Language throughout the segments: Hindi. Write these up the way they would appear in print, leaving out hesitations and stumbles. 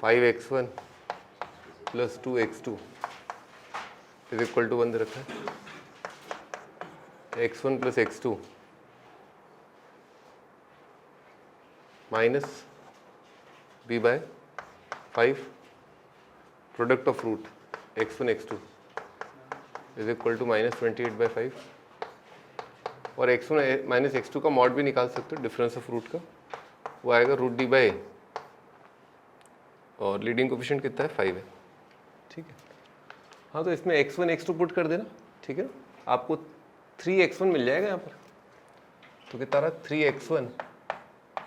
5x1 plus 2x2 is equal to 1 दे रखा है, x1 plus x2 minus b by 5 product of root x1 x2 is equal to -28/5 और x1 माइनस x2 का मॉड भी निकाल सकते हो डिफरेंस ऑफ रूट का, वो आएगा रूट d बाय और लीडिंग कोफिशिएंट कितना है 5 है, ठीक है। हाँ तो इसमें x1 x2 पुट कर देना, ठीक है, आपको 3x1 मिल जाएगा यहाँ पर, तो कितना रहा 3x1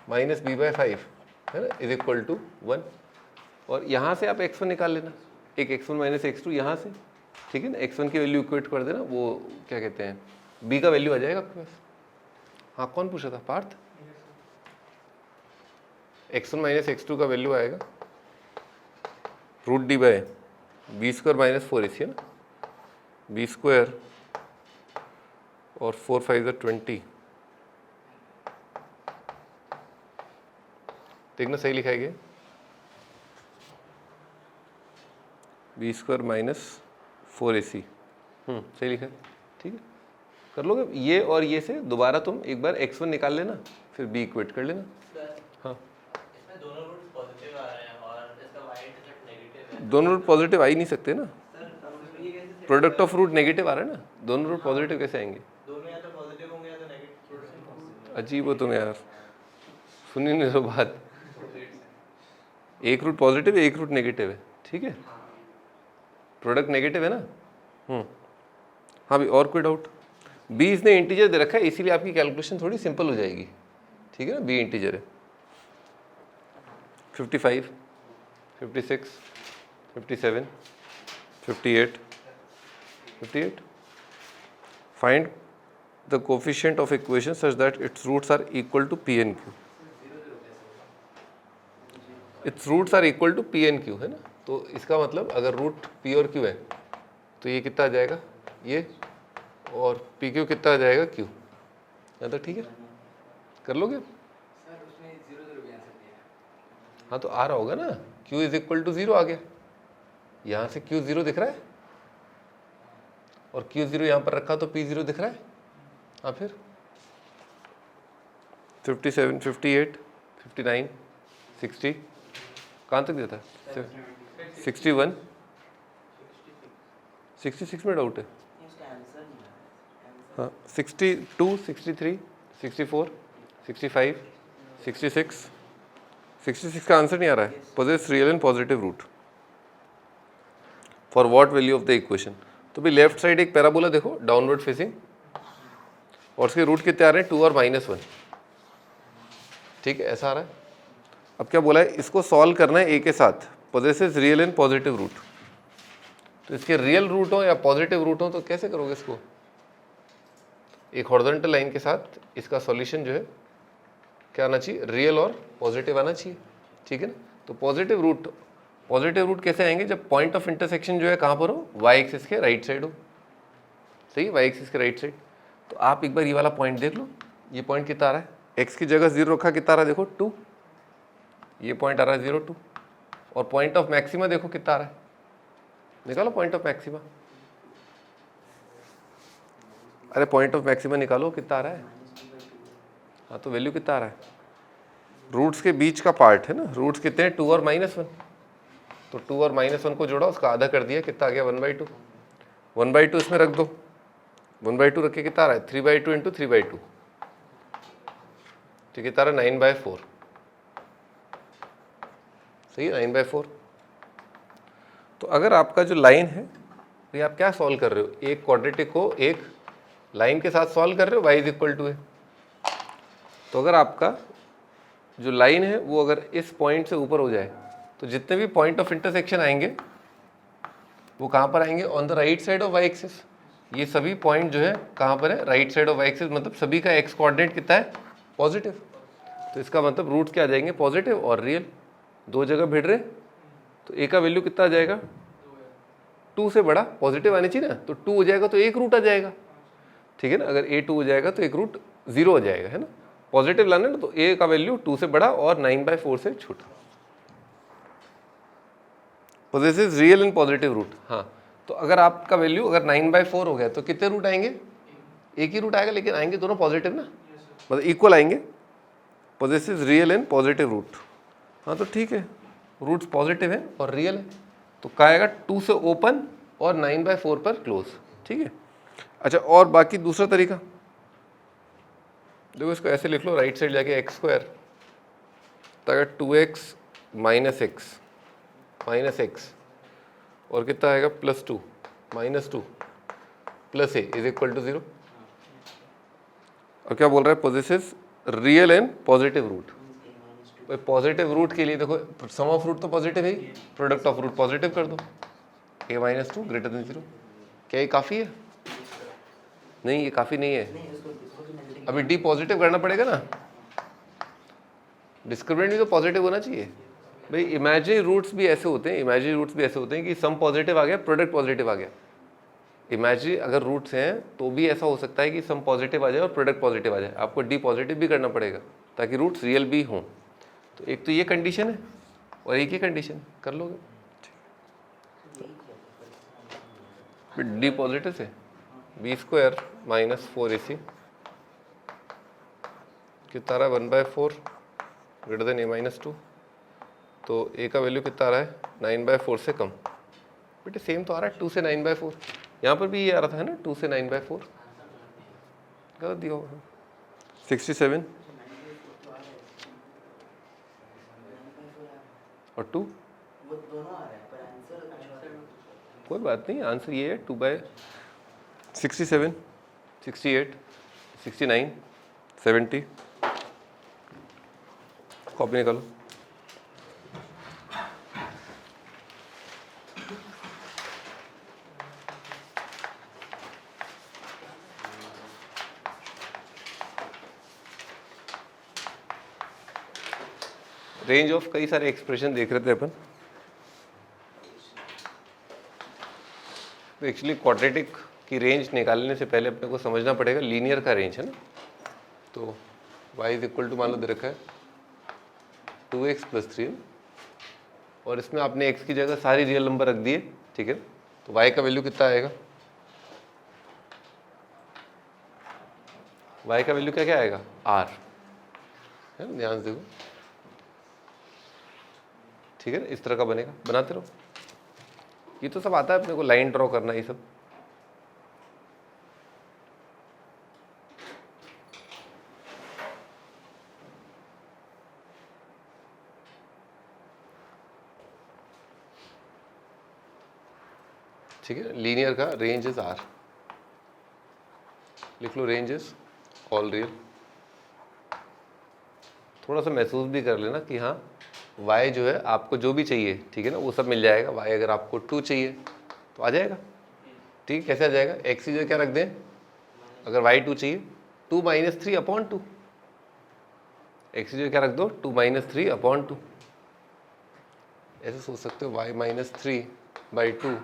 माइनस b बाय 5 है ना इज इक्वल टू 1 और यहाँ से आप x1 निकाल लेना, एक x1 माइनस x2 यहाँ से, ठीक है ना, x1 की वैल्यू इक्वेट कर देना, वो क्या कहते हैं b का वैल्यू आ जाएगा आपके पास। हाँ कौन पूछा था, पार्थ? x1 माइनस x2 का वैल्यू आएगा root d by b square minus 4ac है ना, बी स्क्वायर और 4 5 20, देखना सही लिखा है क्या, बी स्क्वायर माइनस 4ac, सही लिखा है, ठीक है, कर लोगे ये और ये से दोबारा तुम एक बार x1 निकाल लेना फिर b इक्वेट कर लेना। हाँ इसमें दोनों रूट पॉजिटिव आ रहे हैं और इसका y इंटरसेप्ट नेगेटिव है। दोनों रूट पॉजिटिव आ ही नहीं सकते ना, प्रोडक्ट ऑफ रूट नेगेटिव आ रहा है ना, दोनों रूट पॉजिटिव कैसे आएंगे? दोनों या तो पॉजिटिव होंगे या तो नेगेटिव। अजीब हो तुम यार, सुन ही नहीं रहे बात, एक रूट पॉजिटिव है एक रूट नेगेटिव है, ठीक है, प्रोडक्ट नेगेटिव है ना। हाँ भाई और कोई डाउट? b इसने इंटीजर दे रखा है इसीलिए आपकी कैलकुलेशन थोड़ी सिंपल हो जाएगी, ठीक है ना, b इंटीजर है। 55 56 57 58 58 find the coefficient of equation such that its roots are equal to p and q, its roots are equal to p and q है ना, तो इसका मतलब अगर रूट p और q है तो ये कितना आ जाएगा ये, और PQ कितना आ जाएगा Q, या तो ठीक है कर लोगे। हाँ तो आ रहा होगा ना, Q इज इक्वल टू 0 आ गया, यहाँ से Q 0 दिख रहा है और Q 0 यहाँ पर रखा तो P 0 दिख रहा है। हाँ फिर 57 58 59 60 कहाँ तक देता है 61 66 में डाउट है। हाँ 62 63 64 65 66 66 का आंसर नहीं आ रहा है, possess real and positive root for what value of the equation. तो भी लेफ्ट साइड एक पैराबोला देखो डाउनवर्ड फेसिंग और उसके रूट कितने आ रहे हैं 2 और -1, ठीक है ऐसा आ रहा है। अब क्या बोला है, इसको सॉल्व करना है a के साथ, possesses real and positive root, तो इसके रियल रूट हो या पॉजिटिव रूट हो तो कैसे करोगे इसको, एक हॉरिजॉन्टल लाइन के साथ इसका सॉल्यूशन जो है क्या आना चाहिए, रियल और पॉजिटिव आना चाहिए, ठीक है ना। तो पॉजिटिव रूट कैसे आएंगे, जब पॉइंट ऑफ इंटरसेक्शन जो है कहाँ पर हो, y एक्सिस के राइट साइड हो, सही y एक्सिस के राइट साइड। तो आप एक बार ये वाला पॉइंट देख लो, ये पॉइंट कितना आ रहा है, x की जगह 0 रखा कितना आ रहा है देखो 2, ये पॉइंट आ रहा है 0 2, और पॉइंट ऑफ मैक्सिमा देखो कितना आ रहा है, निकालो पॉइंट ऑफ मैक्सिमा, अरे पॉइंट ऑफ मैक्सिमा निकालो कितना आ रहा है। हाँ तो वैल्यू कितना आ रहा है, रूट्स के बीच का पार्ट है ना, रूट्स कितने हैं 2 और -1, तो 2 और -1 को जोड़ा उसका आधा कर दिया, कितना आ गया 1/2, 1/2 इसमें रख दो, 1/2 रख के कितना आ रहा है 3/2 इंटू 3/2, तो कितना आ रहा है 9/4, सही है 9/4। तो अगर आपका जो लाइन है तो ये आप क्या सॉल्व कर रहे हो, एक क्वाड्रेटिक को एक लाइन के साथ सॉल्व कर रहे हो, y इज इक्वल टू है। तो अगर आपका जो लाइन है वो अगर इस पॉइंट से ऊपर हो जाए तो जितने भी पॉइंट ऑफ इंटरसेक्शन आएंगे वो कहाँ पर आएंगे, on the right side of y axis. ये सभी पॉइंट जो है कहाँ पर है, right side of y axis, मतलब सभी का x कोऑर्डिनेट कितना है पॉजिटिव, तो इसका मतलब रूट क्या आ जाएंगे पॉजिटिव और रियल, दो जगह भिड़ रहे, तो a का वैल्यू कितना आ जाएगा 2 से बड़ा, पॉजिटिव आनी चाहिए ना, तो 2 हो जाएगा तो एक रूट आ जाएगा, ठीक है ना, अगर a 2 हो जाएगा तो एक रूट 0 हो जाएगा, है ना, पॉजिटिव लाना है ना, तो a का वैल्यू 2 से बड़ा और 9/4 से छोटा। Possesses real and positive root. हाँ, तो अगर आपका वैल्यू अगर 9/4 हो गया तो कितने रूट आएंगे? एक ही रूट आएगा, लेकिन आएंगे दोनों पॉजिटिव ना, मतलब इक्वल आएंगे। Possesses real and positive root. हाँ तो ठीक है, रूट्स पॉजिटिव है और रियल है, तो क्या आएगा? 2 से ओपन और 9/4 पर क्लोज। ठीक है। अच्छा, और बाकी दूसरा तरीका देखो, इसको ऐसे लिख लो, राइट साइड जाके x स्क्वायर, तो अगर 2x माइनस x और कितना आएगा? +2 -2 + a इज इक्वल टू 0। और क्या बोल रहा है? Possesses real and positive root. Positive root के लिए देखो, सम ऑफ रूट तो पॉजिटिव है, प्रोडक्ट ऑफ रूट पॉजिटिव कर दो, a - 2 > 0। क्या ये काफ़ी है? नहीं, ये काफ़ी नहीं है, अभी d पॉजिटिव करना पड़ेगा ना, डिस्क्रिमिनेंट भी तो पॉजिटिव होना चाहिए भाई। इमेजिनरी रूट्स भी ऐसे होते हैं, कि सम पॉजिटिव आ गया, प्रोडक्ट पॉजिटिव आ गया। इमेजिनरी अगर रूट्स हैं तो भी ऐसा हो सकता है कि सम पॉजिटिव आ जाए और प्रोडक्ट पॉजिटिव आ जाए, आपको डी पॉजिटिव भी करना पड़ेगा ताकि रूट्स रियल भी हों। तो एक तो ये कंडीशन है और एक ही कंडीशन कर लोगे, फिर डी पॉजिटिव से b² - 4ac कितना आ रहा है? 1/4 > a - 2, तो a का वैल्यू कितना आ रहा है? 9/4 से कम। बेटे सेम तो आ रहा है, 2 से 9/4, यहाँ पर भी ये आ रहा था है ना, 2 से 9/4, गलत दिया होगा। 67 और 2, कोई बात नहीं, आंसर ये है 2/67, 68, 69, 70। कॉपी निकालो। रेंज ऑफ कई सारे एक्सप्रेशन देख रहे थे अपन। तो एक्चुअली क्वाड्रेटिक की रेंज निकालने से पहले अपने को समझना पड़ेगा लीनियर का रेंज है ना। तो y = मान लो दे रखा है 2x + 3, और इसमें आपने x की जगह सारी रियल नंबर रख दिए, ठीक है। तो y का वैल्यू कितना आएगा? y का वैल्यू क्या क्या आएगा? r है ना, ध्यान से देखो, ठीक है ना, इस तरह का बनेगा, बनाते रहो। ये तो सब आता है अपने को, लाइन ड्रॉ करना, ये सब। ठीक है, लीनियर का रेंज इज r, लिख लो रेंज इज ऑल रियल। थोड़ा सा महसूस भी कर लेना कि हाँ y जो है आपको जो भी चाहिए, ठीक है ना, वो सब मिल जाएगा। y अगर आपको 2 चाहिए तो आ जाएगा, ठीक है। कैसे आ जाएगा? x की जगह क्या रख दें? अगर y 2 चाहिए, 2 - 3/2, x की जगह क्या रख दो? 2 - 3/2। ऐसे सोच सकते हो, y - 3/2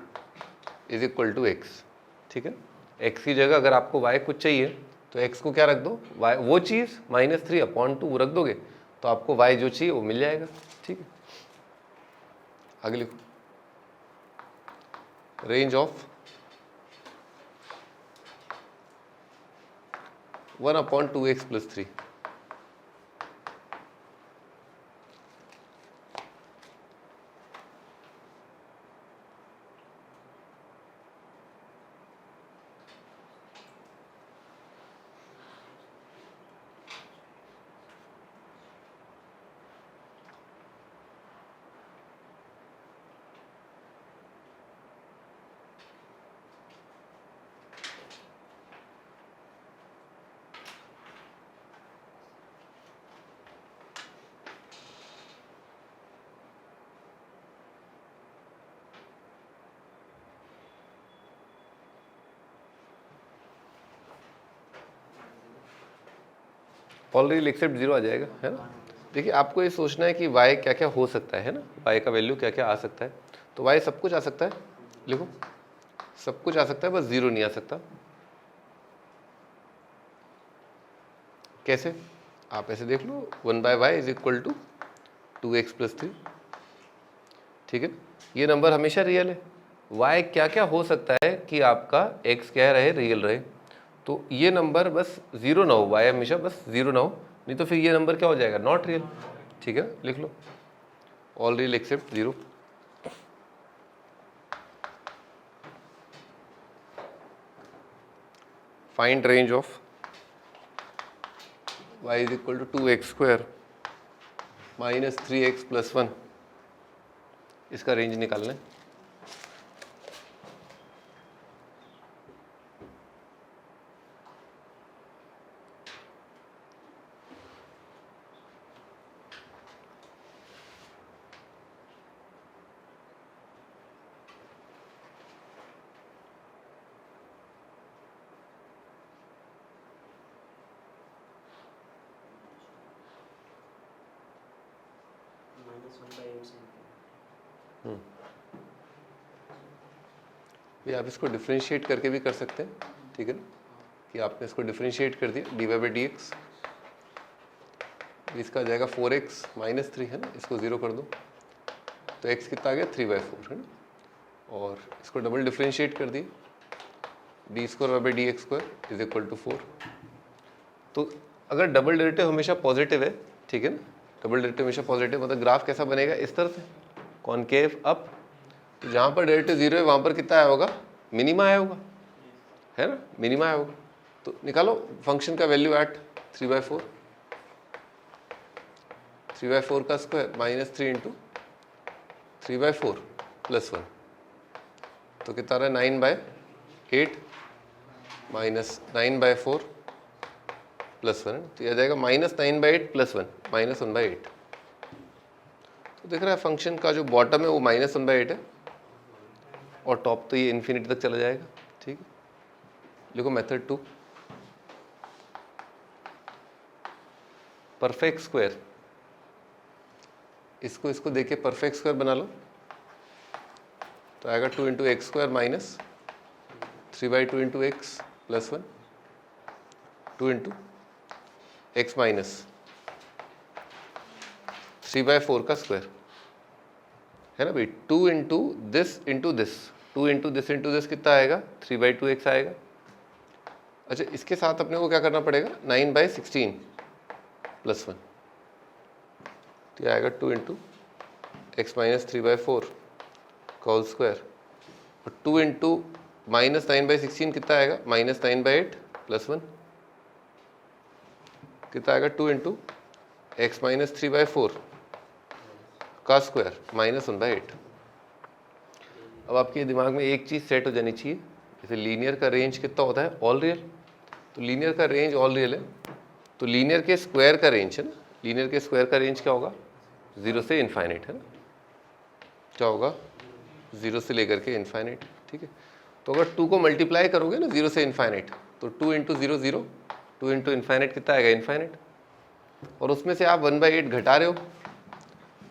is equal to x, ठीक है। x की जगह अगर आपको y कुछ चाहिए तो x को क्या रख दो? y वो चीज़ -3/2 वो रख दोगे तो आपको y जो चाहिए वो मिल जाएगा, ठीक है। आगे लिखो, range of 1/2x + 3। Already except 0 आ जाएगा, है ना। देखिए आपको ये सोचना है कि y क्या क्या हो सकता है ना, y का वैल्यू क्या क्या आ सकता है। तो y सब कुछ आ सकता है, लिखो सब कुछ आ सकता है, बस 0 नहीं आ सकता। कैसे? आप ऐसे देख लो, 1/y = 2x + 3, ठीक है, ये नंबर हमेशा रियल है। y क्या क्या हो सकता है कि आपका x क्या रहे, रियल रहे। तो ये नंबर बस ज़ीरो ना हो, y हमेशा बस ज़ीरो ना हो, नहीं तो फिर ये नंबर क्या हो जाएगा, नॉट रियल। ठीक है, लिख लो all real except zero. Find range of y is equal to 2x² minus 3x plus 1, इसका रेंज निकालना है। भी आप इसको डिफ्रेंशिएट करके भी कर सकते हैं। ठीक है ना, कि आपने इसको डिफ्रेंशिएट कर दिया dy/dx, इसका आ जाएगा 4x माइनस 3 है ना, इसको ज़ीरो कर दो तो x कितना आ गया 3/4 है ना, और इसको डबल डिफ्रेंशिएट कर दिए d² इज इक्वल टू 4। तो अगर डबल डेरिवेटिव हमेशा पॉजिटिव है, ठीक है ना, डबल डेरिवेटिव हमेशा पॉजिटिव, मतलब ग्राफ कैसा बनेगा, इस तरह से कॉनकेव अप। तो जहाँ पर डेरिवेटिव जीरो है वहाँ पर कितना आया होगा, मिनिमा आया होगा, है ना, मिनिमा आया होगा। तो निकालो फंक्शन का वैल्यू एट 3/4, 3/4 का स्क्वायर माइनस 3 इंटू 3/4 प्लस 1, तो कितना रहा है 9/8 माइनस 9/4 प्लस 1, तो यह आ जाएगा माइनस 9/8 प्लस 1 माइनस 1/8। तो देख रहा है फंक्शन का जो बॉटम है वो माइनस 1/8 है और टॉप तो ये इन्फिनिटी तक चला जाएगा। ठीक है, लिखो मेथड 2, परफेक्ट स्क्वायर, इसको इसको देके परफेक्ट स्क्वायर बना लो तो आएगा 2 into x square minus 3/2 into x plus 1, 2 into x minus 3/4 का स्क्वायर है ना भाई, 2 into this into this, 2 into this into this कितना आएगा 3/2x आएगा। अच्छा, इसके साथ अपने को क्या करना पड़ेगा 9/16 प्लस 1, तो ये आएगा 2 इंटू एक्स माइनस 3/4 का होल स्क्वायर, और 2 इंटू माइनस 9/16 कितना आएगा माइनस 9/8 प्लस 1, कितना आएगा 2 इंटू एक्स माइनस 3/4 का स्क्वायर माइनस 1/8। अब आपके दिमाग में एक चीज़ सेट हो जानी चाहिए, जैसे लीनियर का रेंज कितना होता है, ऑल रियल, तो लीनियर का रेंज ऑल रियल है, तो लीनियर के स्क्वायर का रेंज है ना, लीनियर के स्क्वायर का रेंज क्या होगा 0 से इन्फाइनाइट है ना, क्या होगा 0 से लेकर के इन्फाइनाइट। ठीक है, तो अगर 2 को मल्टीप्लाई करोगे ना 0 से इन्फाइनाइट, तो 2 इंटू 0 0, 2 इंटू इन्फाइनाइट कितना आएगा इन्फाइनाइट, और उसमें से आप 1/8 घटा रहे हो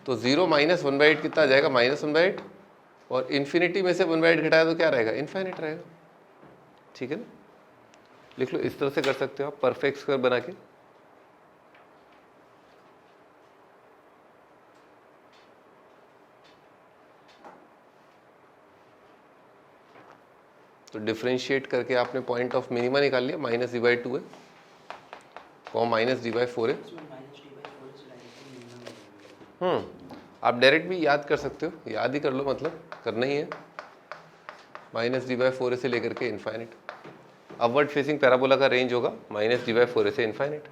तो 0 माइनस 1/8 कितना आ जाएगा माइनस 1/8, और इन्फिनिटी में से 1/8 घटाया तो क्या रहेगा इन्फाइनाइट रहेगा। ठीक है ना, लिख लो, इस तरह से कर सकते हो आप परफेक्ट स्क्वायर बना के। तो डिफरेंशिएट करके आपने पॉइंट ऑफ मिनिमा निकाल लिया, माइनस d/2 है, कॉम माइनस d/4 है। आप डायरेक्ट भी याद कर सकते हो, याद ही कर लो, मतलब करना ही है, माइनस d/4 से लेकर के इन्फाइनाइट। अपवर्ड फेसिंग पैराबोला का रेंज होगा माइनस d/4 से इन्फाइनाइट।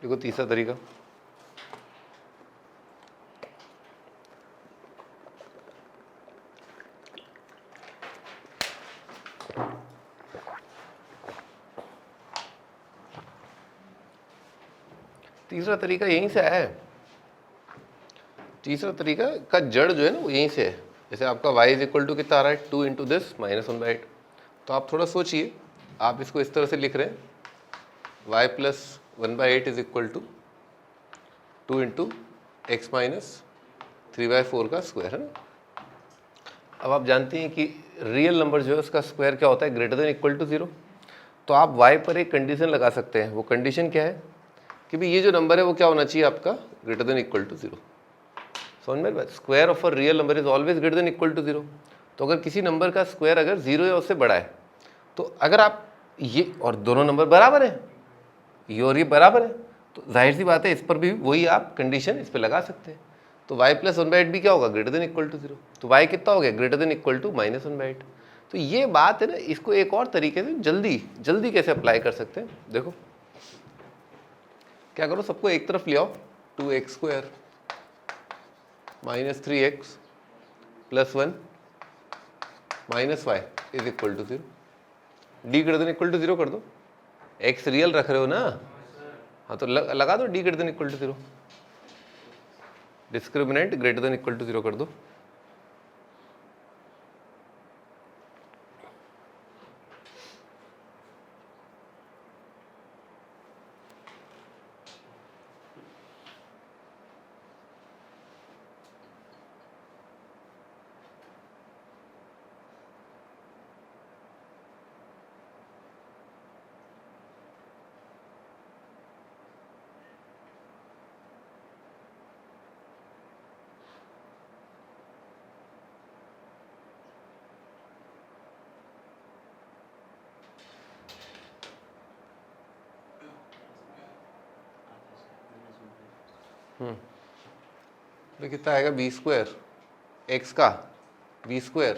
देखो तीसरा तरीका, तीसरा तरीका यहीं से आया है, तीसरा तरीका का जड़ जो है ना वो यहीं से है। जैसे आपका y इज इक्वल टू कितना आ रहा है 2 इंटू दिस -1/8, तो आप थोड़ा सोचिए, आप इसको इस तरह से लिख रहे हैं y plus 1/8 is equal to 2 into x minus 3/4 का स्क्वायर, है ना। अब आप जानते हैं कि रियल नंबर जो है उसका स्क्वायर क्या होता है, ग्रेटर देन इक्वल टू 0। तो आप y पर एक कंडीशन लगा सकते हैं। वो कंडीशन क्या है कि भाई ये जो नंबर है वो क्या होना चाहिए आपका, ग्रेटर देन इक्वल टू 0। समझ में बात, square of a real number is always greater than equal to 0। तो अगर किसी नंबर का स्क्वायर अगर 0 या उससे बड़ा है, तो अगर आप ये और दोनों नंबर बराबर है, ये और ये बराबर है, तो जाहिर सी बात है इस पर भी वही आप कंडीशन इस पर लगा सकते हैं। तो y प्लस 1/8 भी क्या होगा, ग्रेटर देन इक्वल टू 0। तो y कितना हो गया, ग्रेटर देन इक्वल टू -1/8। तो ये बात है ना, इसको एक और तरीके से जल्दी कैसे अप्लाई कर सकते हैं, देखो क्या करो, सबको एक तरफ ले आओ, 2x² minus 3x plus 1 minus y is equal to 0। D greater than equal to 0 कर दो, x रियल रख रहे हो ना, हाँ तो लगा दो d greater than equal to 0, discriminant greater than equal to 0 कर दो। तो कितना आएगा, b² x का b²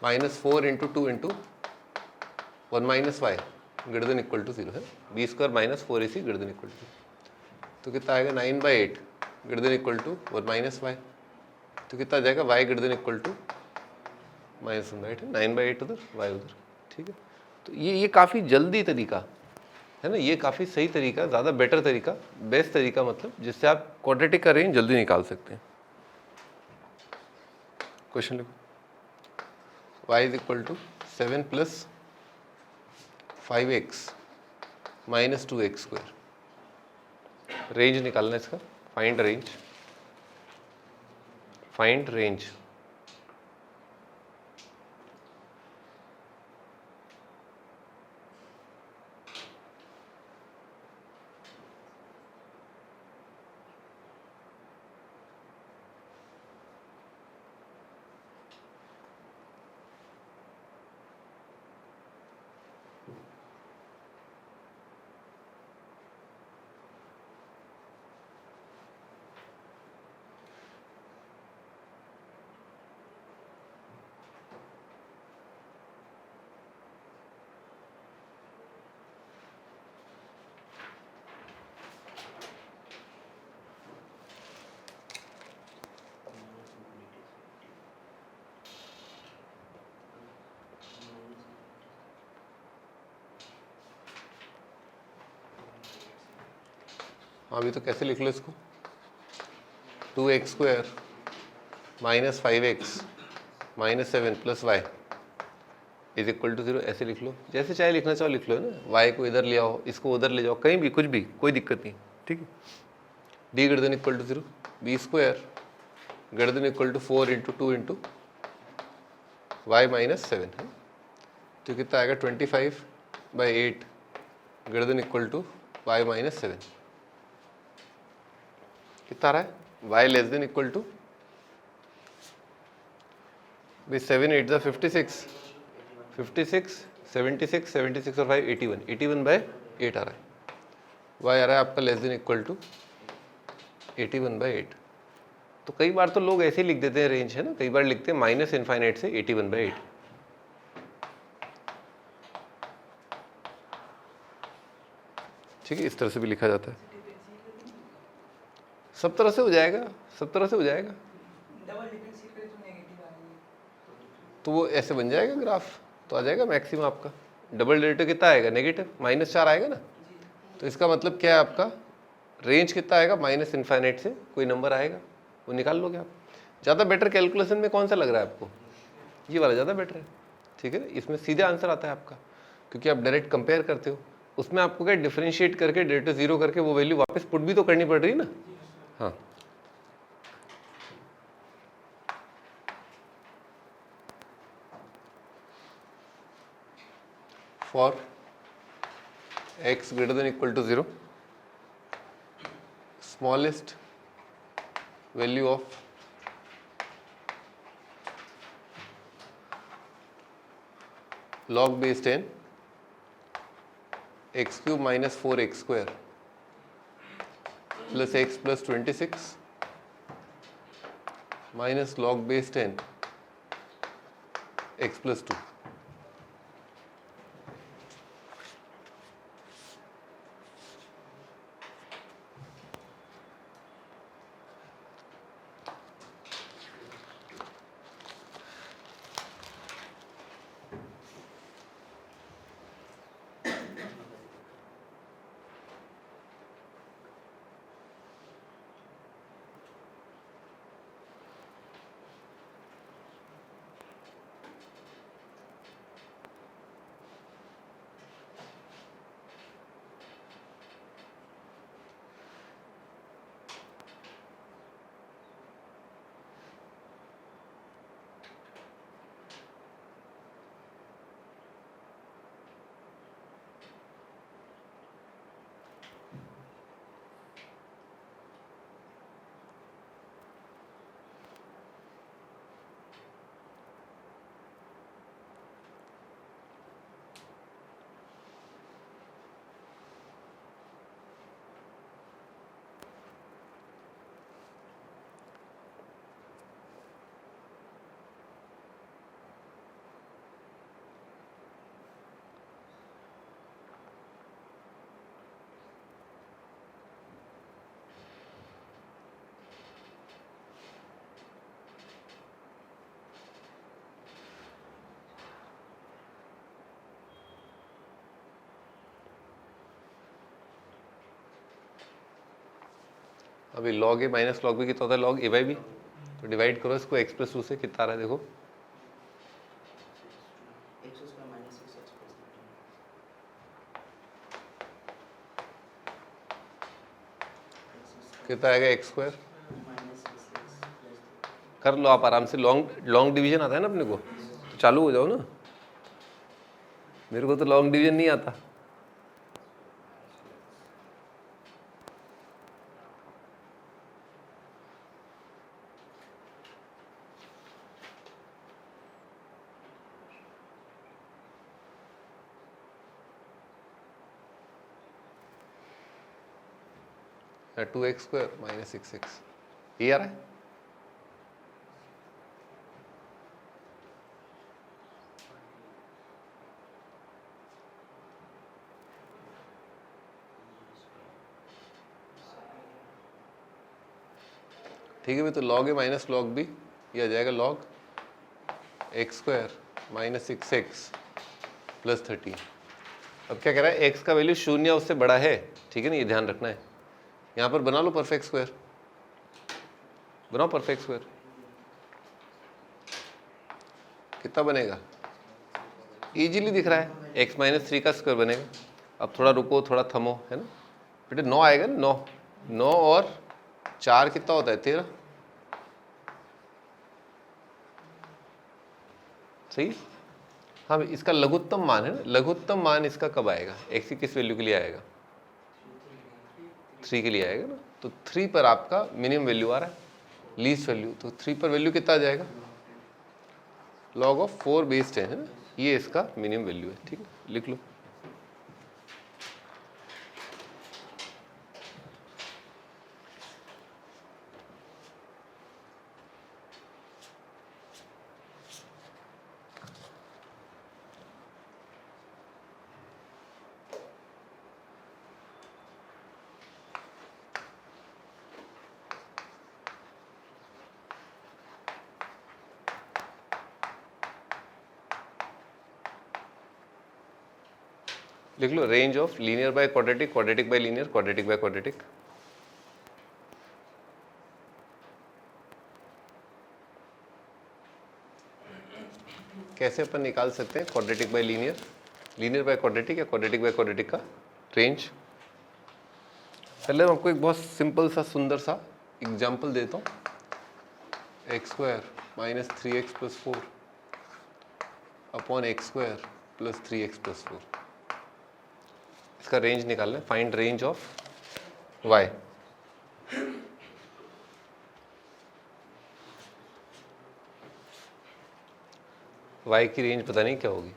-4 into 2 into 1 minus y greater than equal to 0 है। b² -4 ac greater than equal to 0, तो कितना आएगा 9/8 greater than equal to 1 minus y, तो कितना आ जाएगा y greater than equal to -1/8 है, 9/8 उधर y उधर, ठीक है। तो ये काफ़ी जल्दी तरीका है ना, ये काफ़ी सही तरीका, ज़्यादा बेटर तरीका, बेस्ट तरीका, मतलब जिससे आप क्वाड्रेटिक का रेंज जल्दी निकाल सकते हैं। क्वेश्चन लिखो, y is equal to 7 plus 5x minus 2x²। Range निकालना इसका, फाइंड रेंज। हाँ अभी तो कैसे लिख लो इसको, 2x² minus 5x minus 7 plus y is equal to 0, ऐसे लिख लो, जैसे चाहे लिखना चाहो लिख लो ना। y को इधर ले आओ, इसको उधर ले जाओ, कहीं भी कुछ भी, कोई दिक्कत नहीं, ठीक है। d greater than equal to 0, b² greater than equal to 4 into 2 into y minus 7 है, तो कितना आएगा 25/8 greater than equal to y minus 7। कितना आ रहा है, y less than equal to 7 8 56 76 और 5 81/8 आ रहा है। y आ रहा है आपका लेस देन इक्वल टू 81/8। तो कई बार तो लोग ऐसे ही लिख देते हैं रेंज, है ना, कई बार लिखते हैं -∞ से 81/8। ठीक है, इस तरह से भी लिखा जाता है, सब तरह से हो जाएगा, सब तरह से हो जाएगा। तो वो ऐसे बन जाएगा ग्राफ, तो आ जाएगा मैक्सिमम आपका। डबल डेरिवेटिव कितना आएगा, नेगेटिव -4 आएगा ना, तो इसका मतलब क्या है, आपका रेंज कितना आएगा, -∞ से कोई नंबर आएगा वो निकाल लोगे आप। ज़्यादा बेटर कैलकुलेशन में कौन सा लग रहा है आपको? ये वाला ज़्यादा बेटर है, ठीक है। इसमें सीधे आंसर आता है आपका, क्योंकि आप डायरेक्ट कंपेयर करते हो। उसमें आपको क्या डिफरेंशिएट करके डेरिवेटिव जीरो करके वो वैल्यू वापस पुट भी तो करनी पड़ रही है ना। हाँ, for x greater than equal to 0, smallest value of log base 10 x cube minus 4x square plus x plus 26 minus log base 10 x plus 2. अभी log a minus log b कितना होता है? log a by b। तो डिवाइड करो इसको x प्लस 2 से, कितना आ रहा है देखो? कितना आएगा? x square. कर लो आप आराम से, लॉन्ग डिवीजन आता है ना अपने को, तो चालू हो जाओ ना। मेरे को तो लॉन्ग डिवीजन नहीं आता। To x square minus 6x, ये आ रहा है। ठीक है भाई, तो log a minus log b ये आ जाएगा log x square minus 6x plus 13। अब क्या कह रहा है? x का वैल्यू शून्य उससे बड़ा है, ठीक है ना, ये ध्यान रखना है। यहाँ पर बना लो परफेक्ट स्क्वायर, बनाओ परफेक्ट स्क्वायर। कितना बनेगा? इजीली दिख रहा है, x माइनस 3 का स्क्वायर बनेगा। अब थोड़ा रुको, थोड़ा थमो, है ना बेटे। 9 आएगा ना, 9 9 और 4 कितना होता है? 13। सही। हाँ, इसका लघुत्तम मान है ना, लघुत्तम मान इसका कब आएगा? x की किस वैल्यू के लिए आएगा? 3 के लिए आएगा ना। तो 3 पर आपका मिनिमम वैल्यू आ रहा है, लीस्ट वैल्यू। तो 3 पर वैल्यू कितना आ जाएगा? log ऑफ 4 बेस 10 है ना, ये इसका मिनिमम वैल्यू है। ठीक है, लिख लो। लिख लो range of linear by quadratic, quadratic by linear, quadratic by quadratic. कैसे अपन निकाल सकते हैं quadratic by linear, linear by quadratic या क्वाड्रेटिक बाय क्वाड्रेटिक का रेंज। पहले मैं आपको एक बहुत सिंपल सा सुंदर सा एग्जाम्पल देता हूँ। X square minus 3x plus 4 upon x square plus 3x plus 4, इसका रेंज निकालना है। Find range of y। y की रेंज पता नहीं क्या होगी।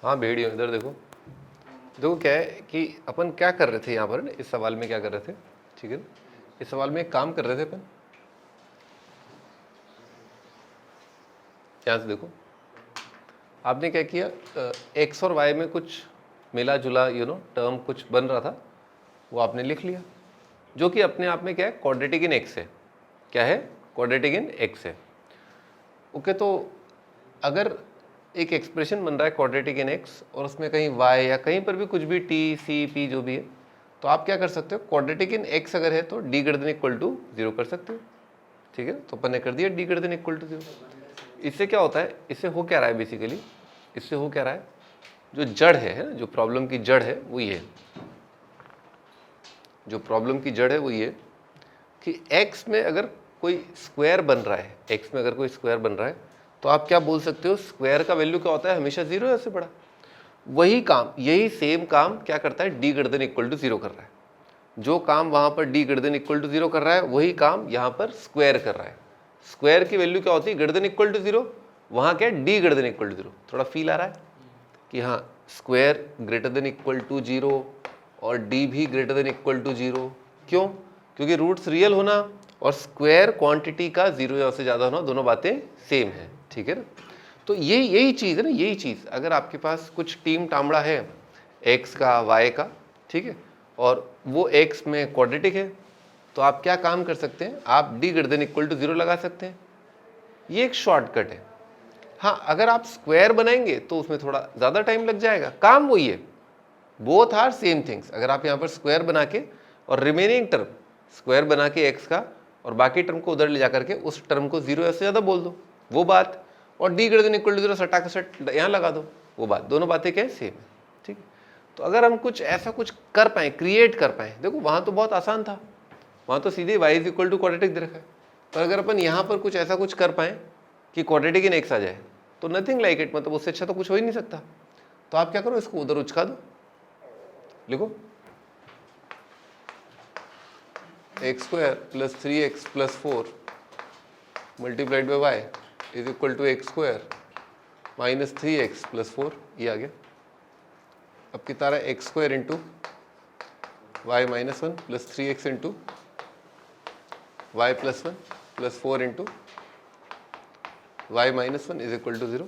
हाँ भेड़ियों, इधर देखो। देखो क्या है कि अपन क्या कर रहे थे यहाँ पर, इस सवाल में क्या कर रहे थे, ठीक है ना। इस सवाल में एक काम कर रहे थे अपन, यहाँ से देखो आपने क्या किया, एक्स और वाई में कुछ मिला जुला टर्म कुछ बन रहा था, वो आपने लिख लिया, जो कि अपने आप में क्या है, क्वाड्रेटिक इन एक्स है। क्या है, क्वाड्रेटिक इन एक्स है। ओके, तो अगर एक एक्सप्रेशन बन रहा है क्वाड्रेटिक इन एक्स और उसमें कहीं y या कहीं पर भी कुछ भी t c p जो भी है, तो आप क्या कर सकते हो, क्वाड्रेटिक इन x अगर है तो d greater than equal to 0 कर सकते हो, ठीक है। तो अपन ने कर दिया d greater than equal to 0। इससे क्या होता है, इससे हो क्या रहा है बेसिकली, इससे हो क्या रहा है, जो जड़ है ना, जो प्रॉब्लम की जड़ है वो ये, जो प्रॉब्लम की जड़ है वो ये कि x में अगर कोई स्क्वायर बन रहा है, x में अगर कोई स्क्वायर बन रहा है, तो आप क्या बोल सकते हो, स्क्वायर का वैल्यू क्या होता है, हमेशा 0 है, उससे बड़ा। वही काम, यही सेम काम क्या करता है, d greater than equal to 0 कर रहा है। जो काम वहां पर d greater than equal to 0 कर रहा है, वही काम यहाँ पर स्क्वायर कर रहा है। स्क्वायर की वैल्यू क्या होती है, ग्रेटर देन इक्वल टू 0, वहाँ क्या है, d greater than equal to 0। थोड़ा फील आ रहा है कि हाँ, square greater than equal to 0 और d भी ग्रेटर देन इक्वल टू 0। क्यों, क्योंकि रूट्स रियल होना और स्क्वायर क्वांटिटी का 0 या उससे ज़्यादा होना, दोनों बातें सेम है, ठीक है ना। तो यही चीज़ है ना, यही चीज़ अगर आपके पास कुछ टीम टामड़ा है x का y का, ठीक है, और वो x में क्वाड्रेटिक है, तो आप क्या काम कर सकते हैं, आप d greater than equal to 0 लगा सकते हैं। ये एक शॉर्टकट है। हाँ, अगर आप स्क्वायर बनाएंगे तो उसमें थोड़ा ज़्यादा टाइम लग जाएगा, काम वही है, बोथ आर सेम थिंग्स। अगर आप यहाँ पर स्क्वायर बना के और रिमेनिंग टर्म स्क्वायर बना के x का और बाकी टर्म को उधर ले जा करके उस टर्म को 0 या से ज़्यादा बोल दो, वो बात, और d greater than equal to 0 सटा का सट यहाँ लगा दो, वो बात, दोनों बातें क्या है, सेम है, ठीक है। तो अगर हम कुछ ऐसा कुछ कर पाएँ, क्रिएट कर पाएँ, देखो वहाँ तो बहुत आसान था, वहाँ तो सीधे y is equal to quadratic दे रखा है, पर अगर अपन यहाँ पर कुछ ऐसा कुछ कर पाएँ कि क्वाड्रेटिक इन x आ जाए, तो नथिंग लाइक इट, मतलब उससे अच्छा तो कुछ हो ही नहीं सकता। तो आप क्या करो, इसको उधर उचका दो, लिखो x square plus 3x plus 4 multiplied by y is equal to x square minus 3x plus 4, ये आ गया। अब कितना रहा है, x square into Y minus 1 plus 3x into y plus 1 plus 4 into Y minus 1 is equal to 0,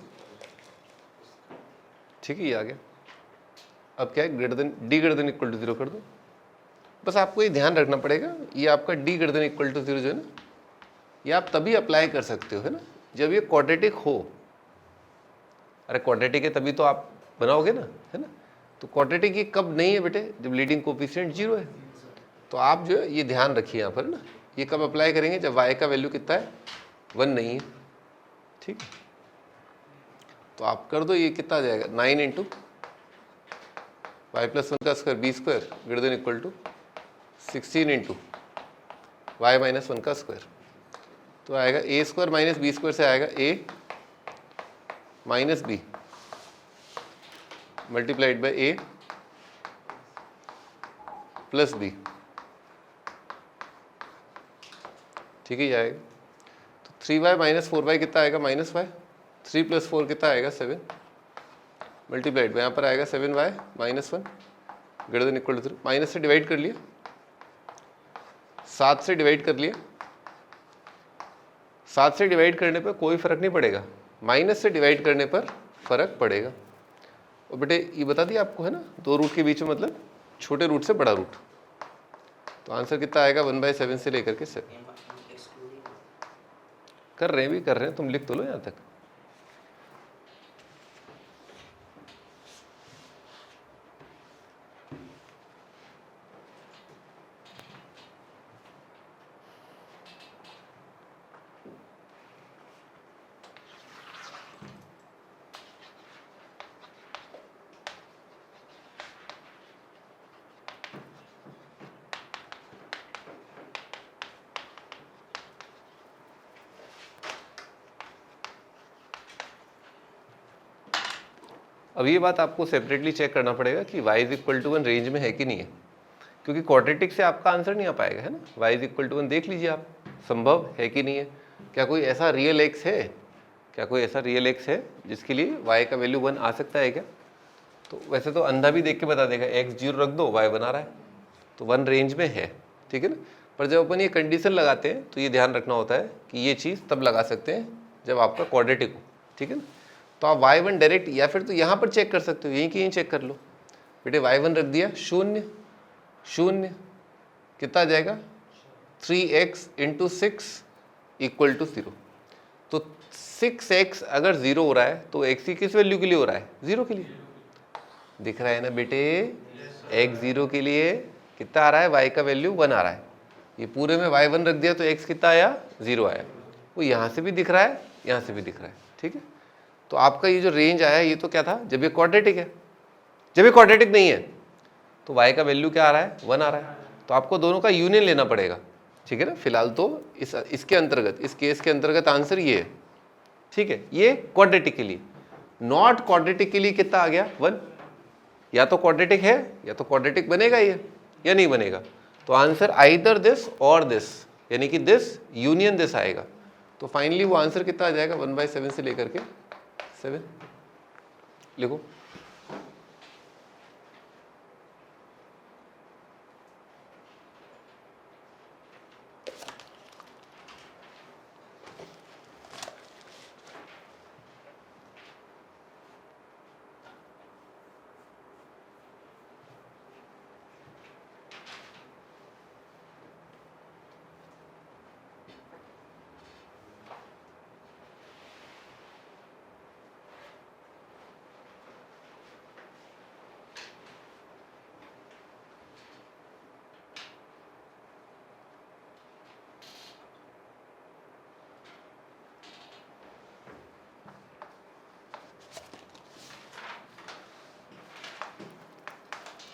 ठीक है, ये आ गया। अब क्या है, greater than d greater than equal to 0 कर दो। बस आपको ये ध्यान रखना पड़ेगा, ये आपका d greater than equal to 0 जो है ना, ये आप तभी अप्लाई कर सकते हो, है ना, जब ये क्वाड्रेटिक हो। अरे क्वाड्रेटिक है तभी तो आप बनाओगे ना, है ना। तो क्वाड्रेटिक ये कब नहीं है बेटे, जब लीडिंग कोफिशिएंट 0 है। तो आप जो है ये ध्यान रखिए यहाँ पर ना, ये कब अप्लाई करेंगे, जब y का वैल्यू कितना है 1 नहीं है, ठीक है। तो आप कर दो, ये कितना आ जाएगा 9 इंटू वाई प्लस 1 का square B square greater than equal to 16 into Y minus 1 का स्क्वायर। तो आएगा A square minus B square से आएगा A minus B multiplied by A plus B, ठीक है, ये आएगा। तो 3y माइनस 4y कितना आएगा -y, 3 प्लस 4 कितना आएगा 7 मल्टीप्लाइड, यहाँ पर आएगा 7y minus 1 greater than equal to 3। Minus से डिवाइड कर लिया, 7 से डिवाइड कर लिया, 7 से डिवाइड करने पर कोई फर्क नहीं पड़ेगा, माइनस से डिवाइड करने पर फर्क पड़ेगा। और बेटे ये बता दिया आपको है ना, 2 रूट के बीच में मतलब छोटे रूट से बड़ा रूट। तो आंसर कितना आएगा 1/7 से लेकर के 7। कर रहे हैं, तुम लिख तो लो यहाँ तक। अब ये बात आपको सेपरेटली चेक करना पड़ेगा कि y is equal to 1 range में है कि नहीं है, क्योंकि क्वाड्रेटिक से आपका आंसर नहीं आ पाएगा, है ना। y इज इक्वल टू 1 देख लीजिए आप, संभव है कि नहीं है, क्या कोई ऐसा रियल x है, क्या कोई ऐसा रियल x है जिसके लिए y का वैल्यू 1 आ सकता है क्या। तो वैसे तो अंधा भी देख के बता देगा, x 0 रख दो y 1 आ रहा है, तो 1 रेंज में है, ठीक है ना। पर जब अपन ये कंडीशन लगाते हैं तो ये ध्यान रखना होता है कि ये चीज़ तब लगा सकते हैं जब आपका क्वाड्रेटिक हो, ठीक है ना। तो आप y1 डायरेक्ट, या फिर तो यहाँ पर चेक कर सकते हो, यहीं की यहीं चेक कर लो। बेटे y1 रख दिया 0 0, कितना आ जाएगा 3x इंटू 6 इक्वल टू 0। तो 6x अगर 0 हो रहा है तो x की किस वैल्यू के लिए हो रहा है, 0 के लिए। दिख रहा है ना बेटे, x 0 के लिए कितना आ रहा है, y का वैल्यू 1 आ रहा है। ये पूरे में y1 रख दिया तो x कितना आया, 0 आया। वो यहाँ से भी दिख रहा है, यहाँ से भी दिख रहा है, ठीक है। तो आपका ये जो रेंज आया ये तो क्या था, जब ये क्वाड्रेटिक है। जब ये क्वाड्रेटिक नहीं है तो y का वैल्यू क्या आ रहा है, 1 आ रहा है। तो आपको दोनों का यूनियन लेना पड़ेगा, ठीक है ना। फिलहाल तो इसके अंतर्गत, इस केस के अंतर्गत आंसर ये है, ठीक है। ये क्वाड्रेटिक के लिए, नॉट क्वाड्रेटिक के लिए कितना आ गया 1। या तो क्वाड्रेटिक है या तो क्वाड्रेटिक बनेगा ये, या नहीं बनेगा। तो आंसर आइदर दिस और दिस, यानी कि दिस यूनियन दिस आएगा। तो फाइनली वो आंसर कितना आ जाएगा 1/7 से लेकर के 7। लिखो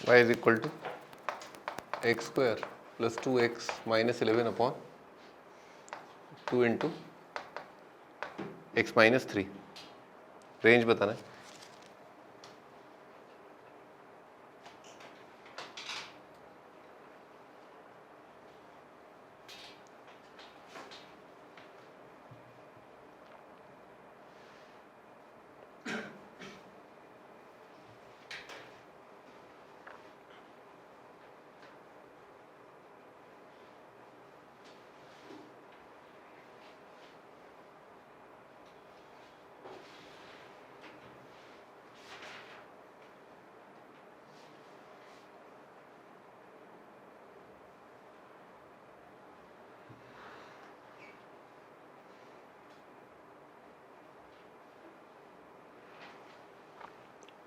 y is equal to x square plus 2x minus 11 upon 2 into x minus 3। Range बताना है।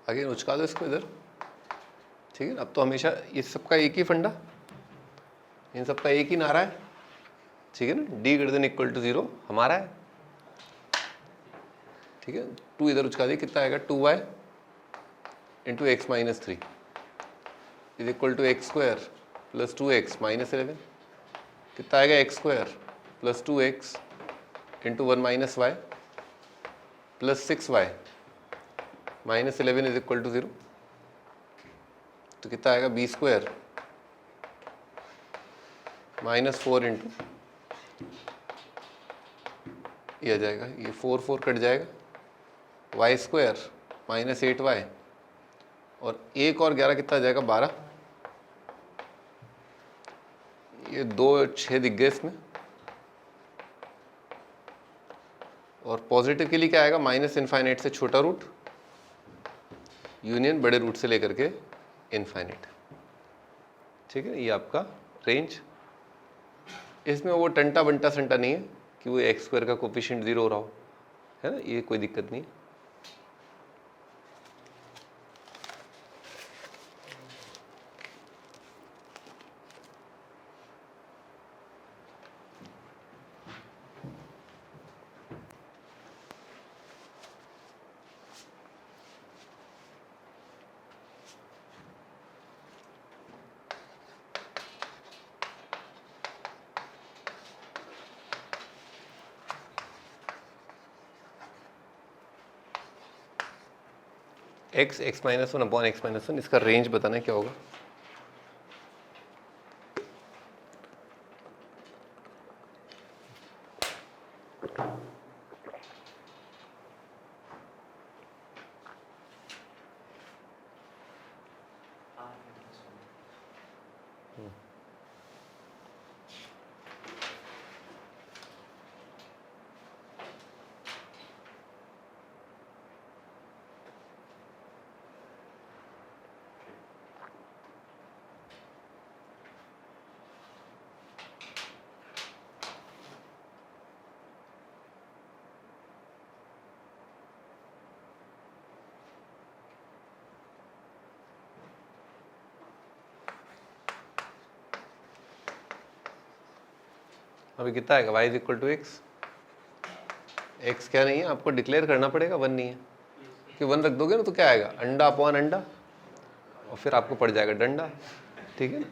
आगे उचका दो इसको इधर, ठीक है ना। अब तो हमेशा ये सबका एक ही फंडा, इन सब का एक ही नारा है, ठीक है ना, d greater than equal to 0 हमारा है, ठीक है। 2 इधर उचका दिए, कितना आएगा 2y into x minus 3 is equal to x square plus 2x minus 11, कितना आएगा x square plus 2x into 1 minus y plus 6y minus 11 is equal to 0, तो कितना आएगा बी स्क्वायर माइनस 4 इंटू, ये आ जाएगा, ये 4 कट जाएगा, वाई स्क्वायर माइनस 8y और 1 और 11 कितना आ जाएगा 12, ये 2 6 दिख गए इसमें, और पॉजिटिव के लिए क्या आएगा माइनस इनफाइनाइट से छोटा रूट यूनियन बड़े रूट से लेकर के इनफाइनाइट, ठीक है। ये आपका रेंज, इसमें वो टंटा बंटा संटा नहीं है कि वो एक्स स्क्वायर का कोफिशिएंट 0 हो रहा हो, है ना, ये कोई दिक्कत नहीं है। X minus 1 upon X minus 1, इसका रेंज बताना है क्या होगा। अभी कितना आएगा y is equal to x, x क्या नहीं है, आपको डिक्लेयर करना पड़ेगा, 1 नहीं है, कि 1 रख दोगे ना तो क्या आएगा अंडा अपॉन अंडा, और फिर आपको पड़ जाएगा डंडा, ठीक है ना।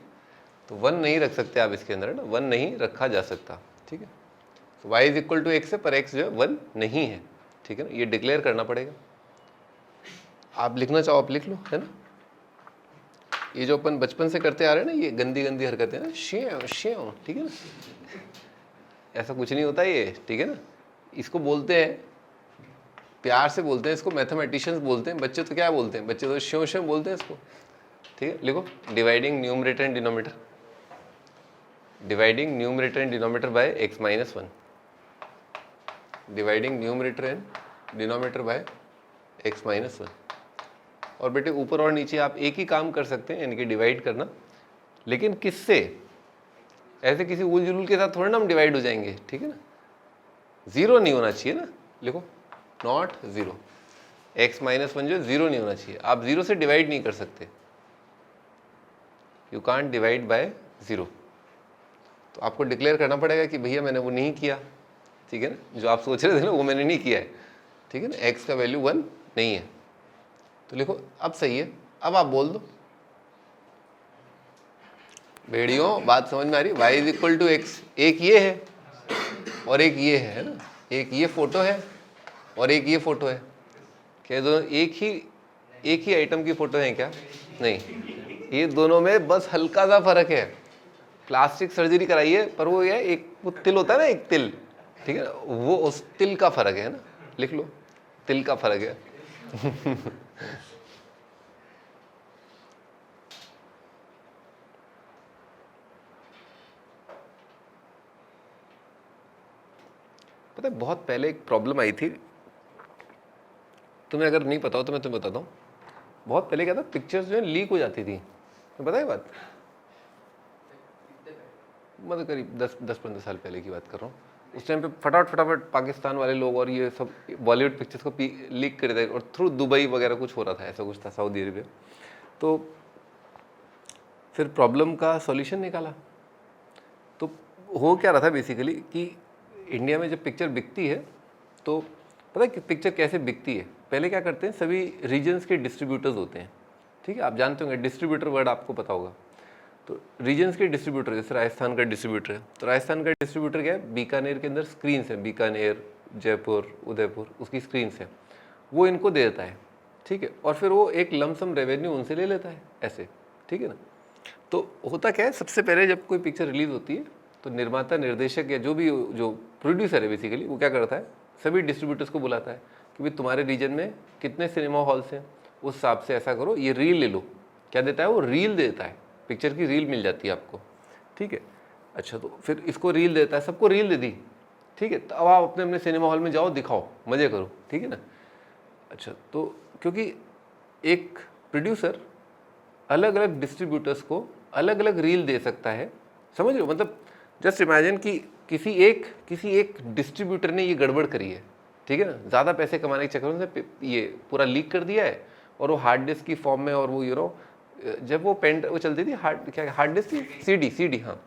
तो 1 नहीं रख सकते आप इसके अंदर, है ना, 1 नहीं रखा जा सकता, ठीक है। तो y is equal to x है, पर x जो है 1 नहीं है, ठीक है ना, ये डिक्लेयर करना पड़ेगा। आप लिखना चाहो आप लिख लो, है ना। ये जो अपन बचपन से करते आ रहे हैं ना, ये गंदी गंदी हरकतें हैं, शेव शेव, ठीक है ना, ऐसा कुछ नहीं होता ये, ठीक है ना। इसको बोलते हैं, प्यार से बोलते हैं इसको, मैथमेटिशियंस बोलते हैं, बच्चे तो क्या बोलते हैं, बच्चे तो श्यों श्यों बोलते हैं इसको, ठीक है। लिखो dividing numerator and denominator, dividing numerator and denominator by x minus 1, dividing numerator and denominator by x minus 1। और बेटे ऊपर और नीचे आप एक ही काम कर सकते हैं, यानी कि डिवाइड करना, लेकिन किससे, ऐसे किसी उल जुलूल के साथ थोड़ा ना हम डिवाइड हो जाएंगे, ठीक है ना, 0 नहीं होना चाहिए ना, लिखो नॉट 0, एक्स माइनस 1 जो 0 नहीं होना चाहिए, आप 0 से डिवाइड नहीं कर सकते, यू कांट डिवाइड बाय 0। तो आपको डिक्लेयर करना पड़ेगा कि भैया मैंने वो नहीं किया, ठीक है ना, जो आप सोच रहे थे ना वो मैंने नहीं किया है, ठीक है ना, एक्स का वैल्यू 1 नहीं है। तो लिखो अब सही है, अब आप बोल दो बेड़ियों, बात समझ में आ रही, y is equal to x, एक ये है और एक ये है ना, एक ये फोटो है और एक ये फोटो है, क्या दोनों एक ही आइटम की फोटो है क्या, नहीं, ये दोनों में बस हल्का सा फर्क है, प्लास्टिक सर्जरी कराई है, पर वो ये एक वो तिल होता है ना, एक तिल, ठीक है ना, वो उस तिल का फर्क है ना, लिख लो तिल का फर्क है। पता है बहुत पहले एक प्रॉब्लम आई थी, तुम्हें अगर नहीं पता हो तो मैं तुम्हें बताता हूँ। बहुत पहले क्या था, पिक्चर्स जो है लीक हो जाती थी, तुम्हें पता है बात, मतलब करीब 10-15 साल पहले की बात कर रहा हूँ। उस टाइम पे फटाफट पाकिस्तान वाले लोग और ये सब बॉलीवुड पिक्चर्स को लीक कर रहे थे, और थ्रू दुबई वगैरह कुछ हो रहा था, ऐसा कुछ था, सऊदी अरेबिया। तो फिर प्रॉब्लम का सॉल्यूशन निकाला, हो क्या रहा था बेसिकली कि इंडिया में जब पिक्चर बिकती है तो पता है कि पिक्चर कैसे बिकती है। पहले क्या करते हैं, सभी रीजन्स के डिस्ट्रीब्यूटर्स होते हैं, ठीक है, आप जानते होंगे डिस्ट्रीब्यूटर वर्ड आपको पता होगा। तो रीजन्स के डिस्ट्रीब्यूटर, जैसे राजस्थान का डिस्ट्रीब्यूटर है, तो राजस्थान का डिस्ट्रीब्यूटर क्या है, बीकानेर के अंदर स्क्रीन्स हैं, बीकानेर, जयपुर, उदयपुर, उसकी स्क्रीन्स हैं, वो इनको दे देता है, ठीक है, और फिर वो एक लमसम रेवेन्यू उनसे ले लेता है ऐसे, ठीक है ना। तो होता क्या है, सबसे पहले जब कोई पिक्चर रिलीज होती है तो निर्माता, निर्देशक या जो भी जो प्रोड्यूसर है बेसिकली, वो क्या करता है, सभी डिस्ट्रीब्यूटर्स को बुलाता है कि भाई तुम्हारे रीजन में कितने सिनेमा हॉल्स हैं, उस हिसाब से ऐसा करो, ये रील ले लो। क्या देता है वो, रील देता है, पिक्चर की रील मिल जाती है आपको, ठीक है। अच्छा, तो फिर इसको रील देता है, सबको रील दे दी, ठीक है, तो अब आप अपने अपने सिनेमा हॉल में जाओ, दिखाओ, मज़े करो, ठीक है ना। अच्छा, तो क्योंकि एक प्रोड्यूसर अलग अलग डिस्ट्रीब्यूटर्स को अलग अलग रील दे सकता है, समझ रहे हो, मतलब जस्ट इमेजिन कि किसी एक डिस्ट्रीब्यूटर ने ये गड़बड़ करी है, ठीक है ना, ज़्यादा पैसे कमाने के चक्कर में ये पूरा लीक कर दिया है, और वो हार्ड डिस्क की फॉर्म में, और वो जब वो वो चलती थी हार्ड डिस्क की सीडी, हाँ,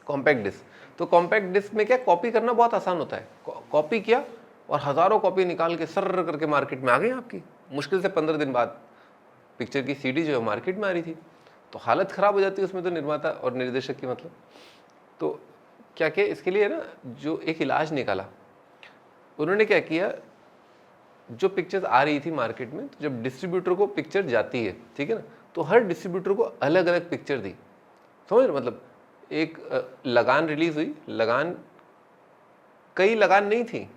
कॉम्पैक्ट डिस्क। तो कॉम्पैक्ट डिस्क में क्या, कॉपी करना बहुत आसान होता है, कॉपी किया और हज़ारों कॉपी निकाल के सर्र करके मार्केट में आ गई आपकी, मुश्किल से 15 दिन बाद पिक्चर की सीडी जो है मार्केट में आ रही थी। तो हालत ख़राब हो जाती है उसमें तो निर्माता और निर्देशक की, मतलब। तो क्या किया इसके लिए ना, जो एक इलाज निकाला उन्होंने, क्या किया, जो पिक्चर्स आ रही थी मार्केट में, तो जब डिस्ट्रीब्यूटर को पिक्चर जाती है, ठीक है ना, तो हर डिस्ट्रीब्यूटर को अलग अलग पिक्चर दी, समझ रहे, मतलब एक लगान रिलीज हुई, लगान कई लगान नहीं थी,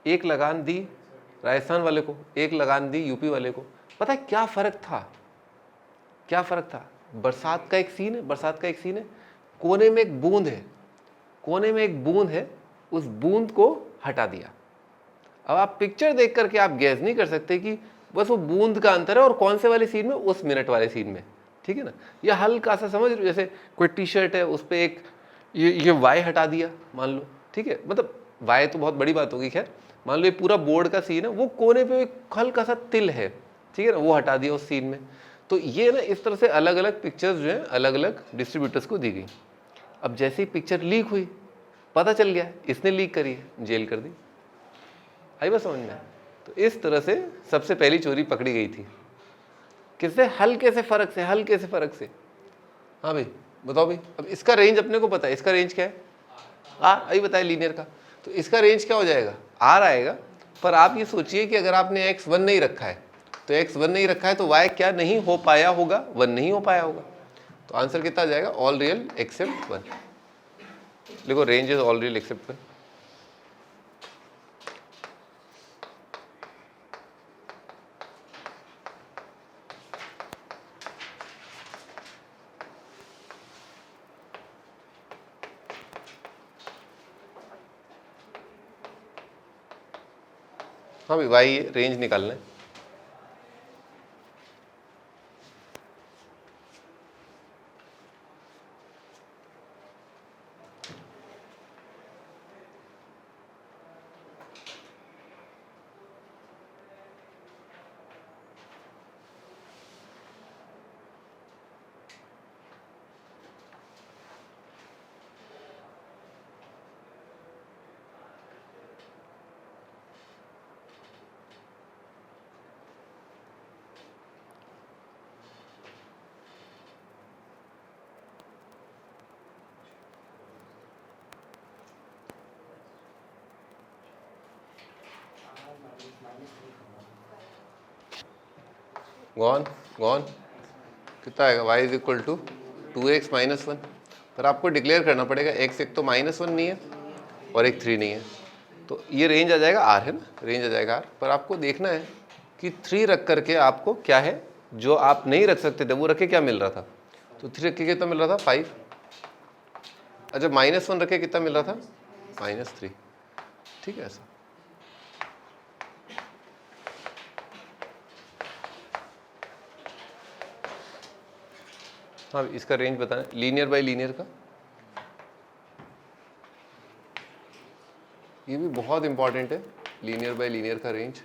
एक लगान दी राजस्थान वाले को, एक लगान दी यूपी वाले को। पता है क्या फ़र्क था, क्या फ़र्क था, बरसात का एक सीन है, बरसात का एक सीन है, कोने में एक बूंद है, कोने में एक बूंद है, उस बूंद को हटा दिया। अब आप पिक्चर देख करके आप गैस नहीं कर सकते कि बस वो बूंद का अंतर है, और कौन से वाले सीन में, उस मिनट वाले सीन में, ठीक है ना। या हल्का सा समझ रहे हो, जैसे कोई टी शर्ट है उस पर एक ये वाई हटा दिया मान लो, ठीक है, मतलब वाई तो बहुत बड़ी बात होगी, खैर मान लो ये पूरा बोर्ड का सीन है, वो कोने पे एक हल्का सा तिल है, ठीक है ना, वो हटा दिया उस सीन में। तो ये ना इस तरह से अलग अलग पिक्चर्स जो है अलग अलग डिस्ट्रीब्यूटर्स को दी गई। अब जैसे ही पिक्चर लीक हुई, पता चल गया इसने लीक करी है, जेल कर दी। आई बात समझ में। तो इस तरह से सबसे पहली चोरी पकड़ी गई थी, किससे, हल्के से फर्क से, हल्के से फर्क से। हाँ भाई बताओ भाई, अब इसका रेंज अपने को पता है, इसका रेंज क्या है, अभी बताया लीनियर का, तो इसका रेंज क्या हो जाएगा, आर आएगा। पर आप ये सोचिए कि अगर आपने x1 नहीं रखा है, तो x1 नहीं रखा है तो y क्या नहीं हो पाया होगा, 1 नहीं हो पाया होगा। तो आंसर कितना आ जाएगा, ऑल रियल एक्सेप्ट 1। देखो range is all real except 1। हाँ भाई, वाई रेंज निकालना है। गॉन गॉन कितना आएगा, y is equal to 2x minus 1। पर आपको डिक्लेयर करना पड़ेगा, x एक तो -1 नहीं है और एक 3 नहीं है, तो ये रेंज आ जाएगा r, है ना, रेंज आ जाएगा r। पर आपको देखना है कि 3 रख करके आपको क्या है, जो आप नहीं रख सकते थे वो रखे क्या मिल रहा था। तो 3 रख के कितना मिल रहा था, 5। अच्छा, -1 रखे कितना मिल रहा था, -3, ठीक है ऐसा। हाँ, इसका रेंज बताना, लीनियर बाय लीनियर का, ये भी बहुत इंपॉर्टेंट है, लीनियर बाय लीनियर का रेंज।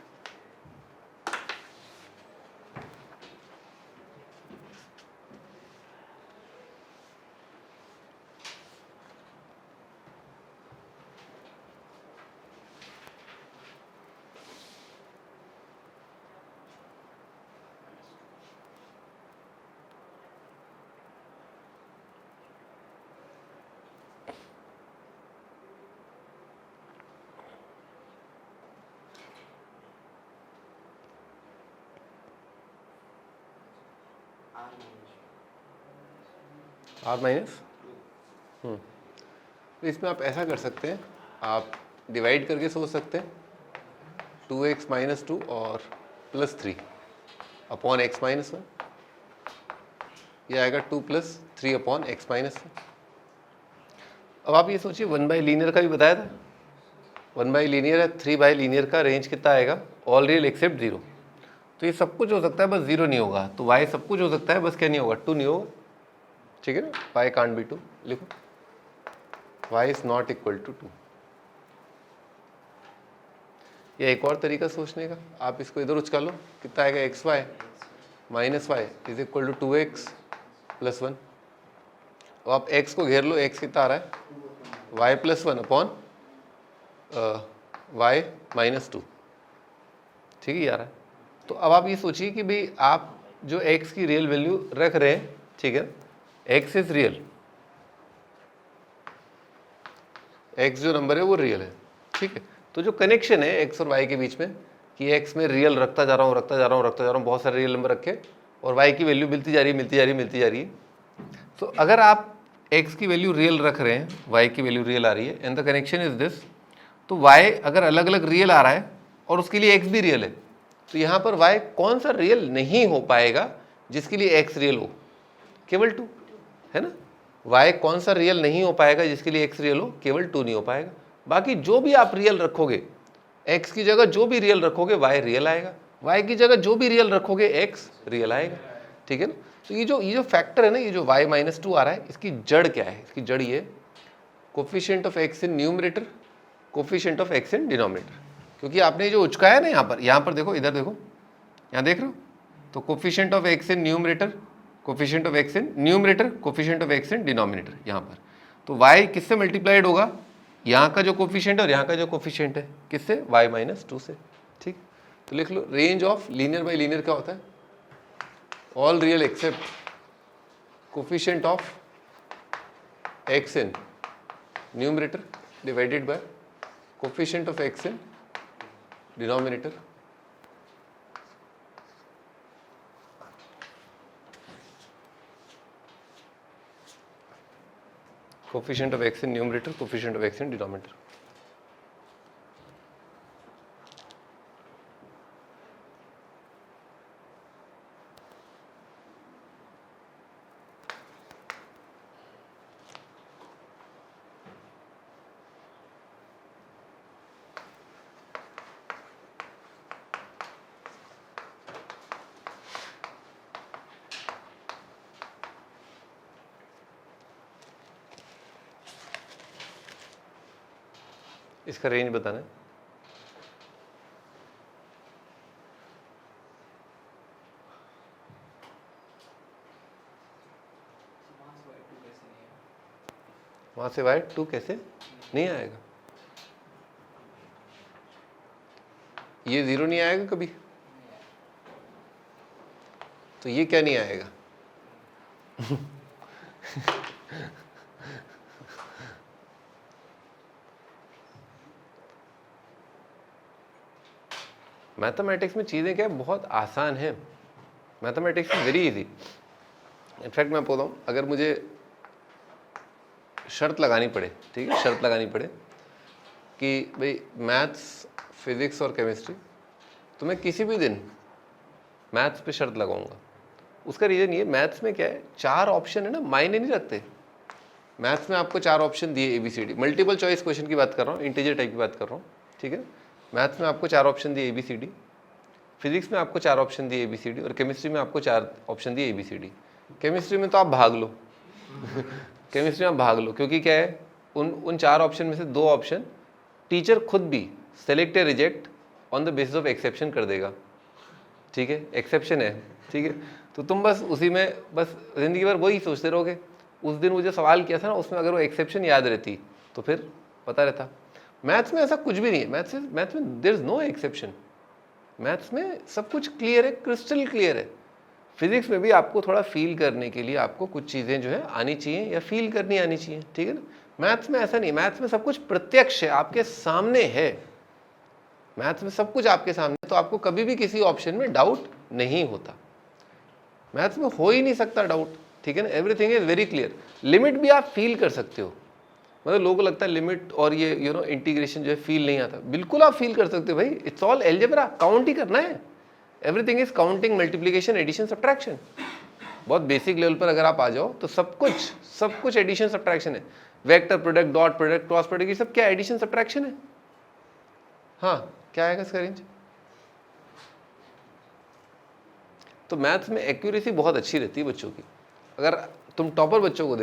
R minus. तो इसमें आप ऐसा कर सकते हैं, आप डिवाइड करके सोच सकते हैं 2x माइनस 2 और प्लस 3 अपॉन x माइनस 1, यह आएगा 2 प्लस 3 अपॉन x माइनस 1। अब आप ये सोचिए 1 बाई लीनियर का भी बताया था, 1 बाई लीनियर है, 3 बाई लीनियर का रेंज कितना आएगा, ऑल रियल एक्सेप्ट 0। तो ये सब कुछ हो सकता है, बस 0 नहीं होगा। तो y सब कुछ हो सकता है, बस क्या नहीं होगा, 2 नहीं होगा, ठीक है ना। y कांट बी 2, लिखो y is not equal to 2। या एक और तरीका सोचने का, आप इसको इधर उचका लो, कितना आएगा, x y minus y is equal to 2x plus 1। अब आप x को घेर लो, x कितना आ रहा है, y plus 1 upon y minus 2, ठीक है, ये आ रहा है। तो अब आप ये सोचिए कि भाई आप जो x की रियल वैल्यू रख रहे हैं, ठीक है, x इज रियल, x जो नंबर है वो रियल है, ठीक है। तो जो कनेक्शन है x और y के बीच में, कि x में रियल रखता जा रहा हूँ, रखता जा रहा हूँ, रखता जा रहा हूँ, बहुत सारे रियल नंबर रखे, और y की वैल्यू मिलती जा रही है, मिलती जा रही है, मिलती जा रही है। तो अगर आप x की वैल्यू रियल रख रहे हैं, y की वैल्यू रियल आ रही है, and the connection is this, तो y अगर अलग अलग रियल आ रहा है और उसके लिए x भी रियल है, तो यहाँ पर y कौन सा रियल नहीं हो पाएगा जिसके लिए x रियल हो, केवल 2, है ना। y कौन सा रियल नहीं हो पाएगा जिसके लिए x रियल हो, केवल 2 नहीं हो पाएगा। बाकी जो भी आप रियल रखोगे, x की जगह जो भी रियल रखोगे y रियल आएगा, y की जगह जो भी रियल रखोगे x रियल आएगा, ठीक है ना। तो ये जो फैक्टर है ना, ये जो y माइनस 2 आ रहा है, इसकी जड़ क्या है, इसकी जड़ ये coefficient of x in numerator, coefficient of x in denominator. क्योंकि आपने जो उचकाया ना यहाँ पर देखो, इधर देखो, यहाँ देख रहे हो, तो coefficient of x in numerator, coefficient of x in numerator, coefficient of x in denominator, यहाँ पर। तो y किससे मल्टीप्लाइड होगा, यहाँ का जो कोफिशिएंट है और यहाँ का जो कोफिशिएंट है, किससे, y माइनस 2 से, ठीक। तो लिख लो, range of linear by linear क्या होता है, all real except coefficient of x in numerator divided by coefficient of x in denominator. Coefficient of x in numerator, coefficient of x in denominator. इसका रेंज बताना है, वहां से y 2 कैसे नहीं आएगा, ये 0 नहीं आएगा कभी, तो ये क्या नहीं आएगा मैथमेटिक्स में चीज़ें क्या बहुत आसान है, mathematics is very easy. In fact मैं बोलता हूँ, अगर मुझे शर्त लगानी पड़े, ठीक है, शर्त लगानी पड़े कि भाई मैथ्स, फिजिक्स और केमिस्ट्री, तो मैं किसी भी दिन मैथ्स पे शर्त लगाऊंगा। उसका रीज़न ये, मैथ्स में क्या है, 4 ऑप्शन है ना, मायने नहीं रखते। मैथ्स में आपको 4 ऑप्शन दिए, ABCD, मल्टीपल चॉइस क्वेश्चन की बात कर रहा हूँ, इंटीजर टाइप की बात कर रहा हूँ, ठीक है। मैथ्स में आपको 4 ऑप्शन दिए ABCD, फिजिक्स में आपको 4 ऑप्शन दिए ABCD, और केमिस्ट्री में आपको 4 ऑप्शन दिए ABCD। केमिस्ट्री में तो आप भाग लो केमिस्ट्री में आप भाग लो, क्योंकि क्या है, उन 4 ऑप्शन में से 2 ऑप्शन टीचर खुद भी सेलेक्ट या reject on the basis of exception कर देगा, ठीक है, एक्सेप्शन है, ठीक है। तो तुम बस उसी में बस जिंदगी भर वही सोचते रहोगे। उस दिन वो जो सवाल किया था ना, उसमें अगर वो एक्सेप्शन याद रहती तो फिर पता रहता। मैथ्स में ऐसा कुछ भी नहीं है, मैथ्स में there is no exception, maths में सब कुछ क्लियर है, क्रिस्टल क्लियर है। फिजिक्स में भी आपको थोड़ा फील करने के लिए आपको कुछ चीज़ें जो है आनी चाहिए या फील करनी आनी चाहिए, ठीक है ना। मैथ्स में ऐसा नहीं, मैथ्स में सब कुछ प्रत्यक्ष है, आपके सामने है, मैथ्स में सब कुछ आपके सामने, तो आपको कभी भी किसी ऑप्शन में डाउट नहीं होता। मैथ्स में हो ही नहीं सकता डाउट, ठीक है ना, everything is very clear. Limit भी आप फील कर सकते हो, मतलब लोगों को लगता है लिमिट और ये इंटीग्रेशन जो है फील नहीं आता, बिल्कुल आप फील कर सकते हो भाई, इट्स ऑल एल्जेब्रा, काउंट ही करना है, everything is counting, multiplication, addition, subtraction. बहुत बेसिक लेवल पर अगर आप आ जाओ तो सब कुछ एडिशन सब्ट्रैक्शन है। Vector product, dot product, cross product, ये सब क्या एडिशन सब्ट्रैक्शन है। हाँ, क्या आएगा इसका रेंज। तो मैथ्स में एक्यूरेसी बहुत अच्छी रहती है बच्चों की। अगर तुम टॉपर बच्चों को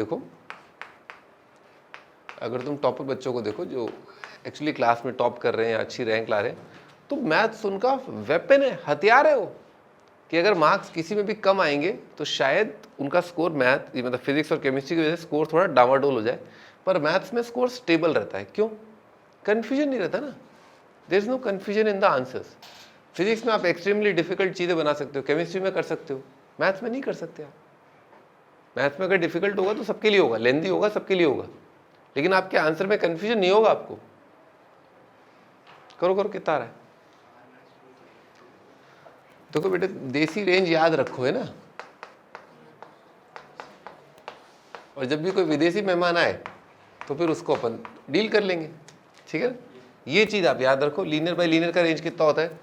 देखो, जो एक्चुअली क्लास में टॉप कर रहे हैं या अच्छी रैंक ला रहे हैं, तो मैथ्स उनका वेपन है, हथियार है वो, कि अगर मार्क्स किसी में भी कम आएंगे तो शायद उनका स्कोर मैथ मतलब फिजिक्स और केमिस्ट्री की वजह से स्कोर थोड़ा डावाडोल हो जाए, पर मैथ्स में स्कोर स्टेबल रहता है। क्यों? कन्फ्यूजन नहीं रहता ना, there is no confusion in the answers. Physics में आप एक्सट्रीमली डिफिकल्ट चीज़ें बना सकते हो, केमिस्ट्री में कर सकते हो, मैथ्स में नहीं कर सकते आप। मैथ्स में अगर डिफिकल्ट होगा तो सबके लिए होगा, लेंदी होगा सबके लिए होगा, लेकिन आपके आंसर में कन्फ्यूजन नहीं होगा आपको। करो कितना आ रहा है। देखो बेटे, देसी रेंज याद रखो, है ना, और जब भी कोई विदेशी मेहमान आए तो फिर उसको अपन डील कर लेंगे, ठीक है। ये चीज़ आप याद रखो, लीनियर बाय लीनियर का रेंज कितना होता है,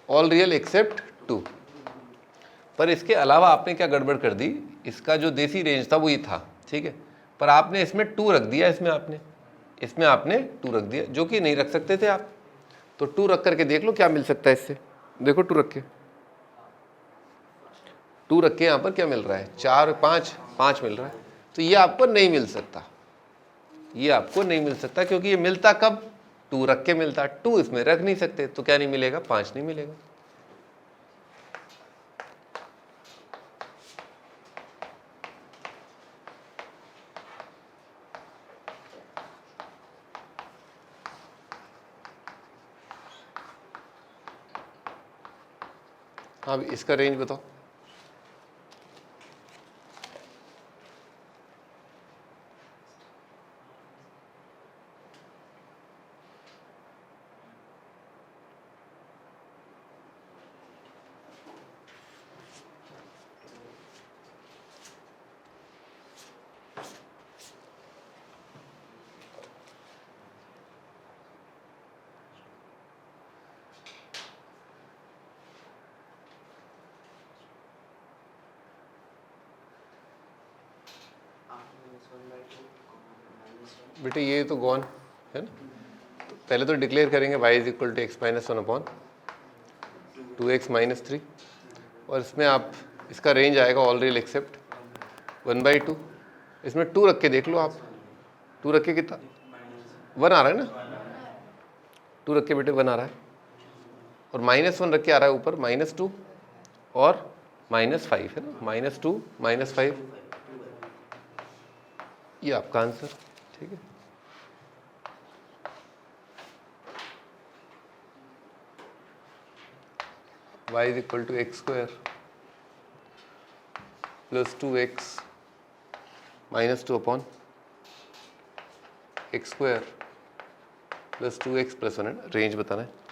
ऑल रियल एक्सेप्ट 2। पर इसके अलावा आपने क्या गड़बड़ कर दी, इसका जो देसी रेंज था वो ये था, ठीक है, पर आपने इसमें 2 रख दिया, इसमें आपने 2 रख दिया, जो कि नहीं रख सकते थे आप। तो 2 रख करके देख लो क्या मिल सकता है इससे। देखो 2 रख के यहाँ पर क्या मिल रहा है, 4 5 मिल रहा है। तो ये आपको नहीं मिल सकता, क्योंकि ये मिलता कब, 2 रख के मिलता। 2 इसमें रख नहीं सकते, तो क्या नहीं मिलेगा, 5 नहीं मिलेगा। अब इसका रेंज बताओ। बेटे ये तो गॉन है ना, तो पहले तो डिक्लेयर करेंगे y is equal to x minus 1 upon 2x minus 3, और इसमें आप इसका रेंज आएगा ऑल रियल एक्सेप्ट 1/2। इसमें 2 रख के देख लो आप, 2 रख के कितना 1 आ रहा है ना, 2 रख के बेटे 1 आ रहा है, और -1 रख के आ रहा है ऊपर -2 और -5 है ना, -2 -5, ये आपका आंसर, ठीक है। y is equal to x square plus 2x minus 2 upon x square plus 2x plus 1, range बताना है।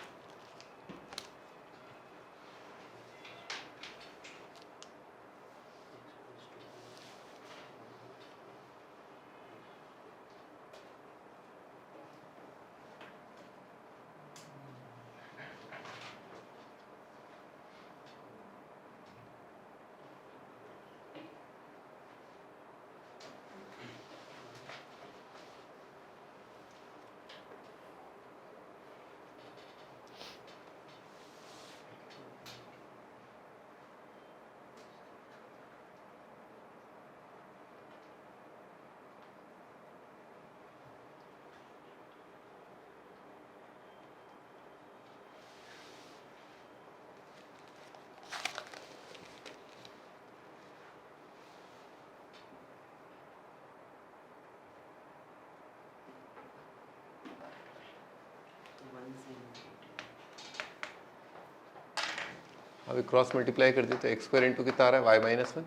अभी क्रॉस मल्टीप्लाई कर दिए तो एक्स स्क्वायर इंटू कितना आ रहा है, y minus 1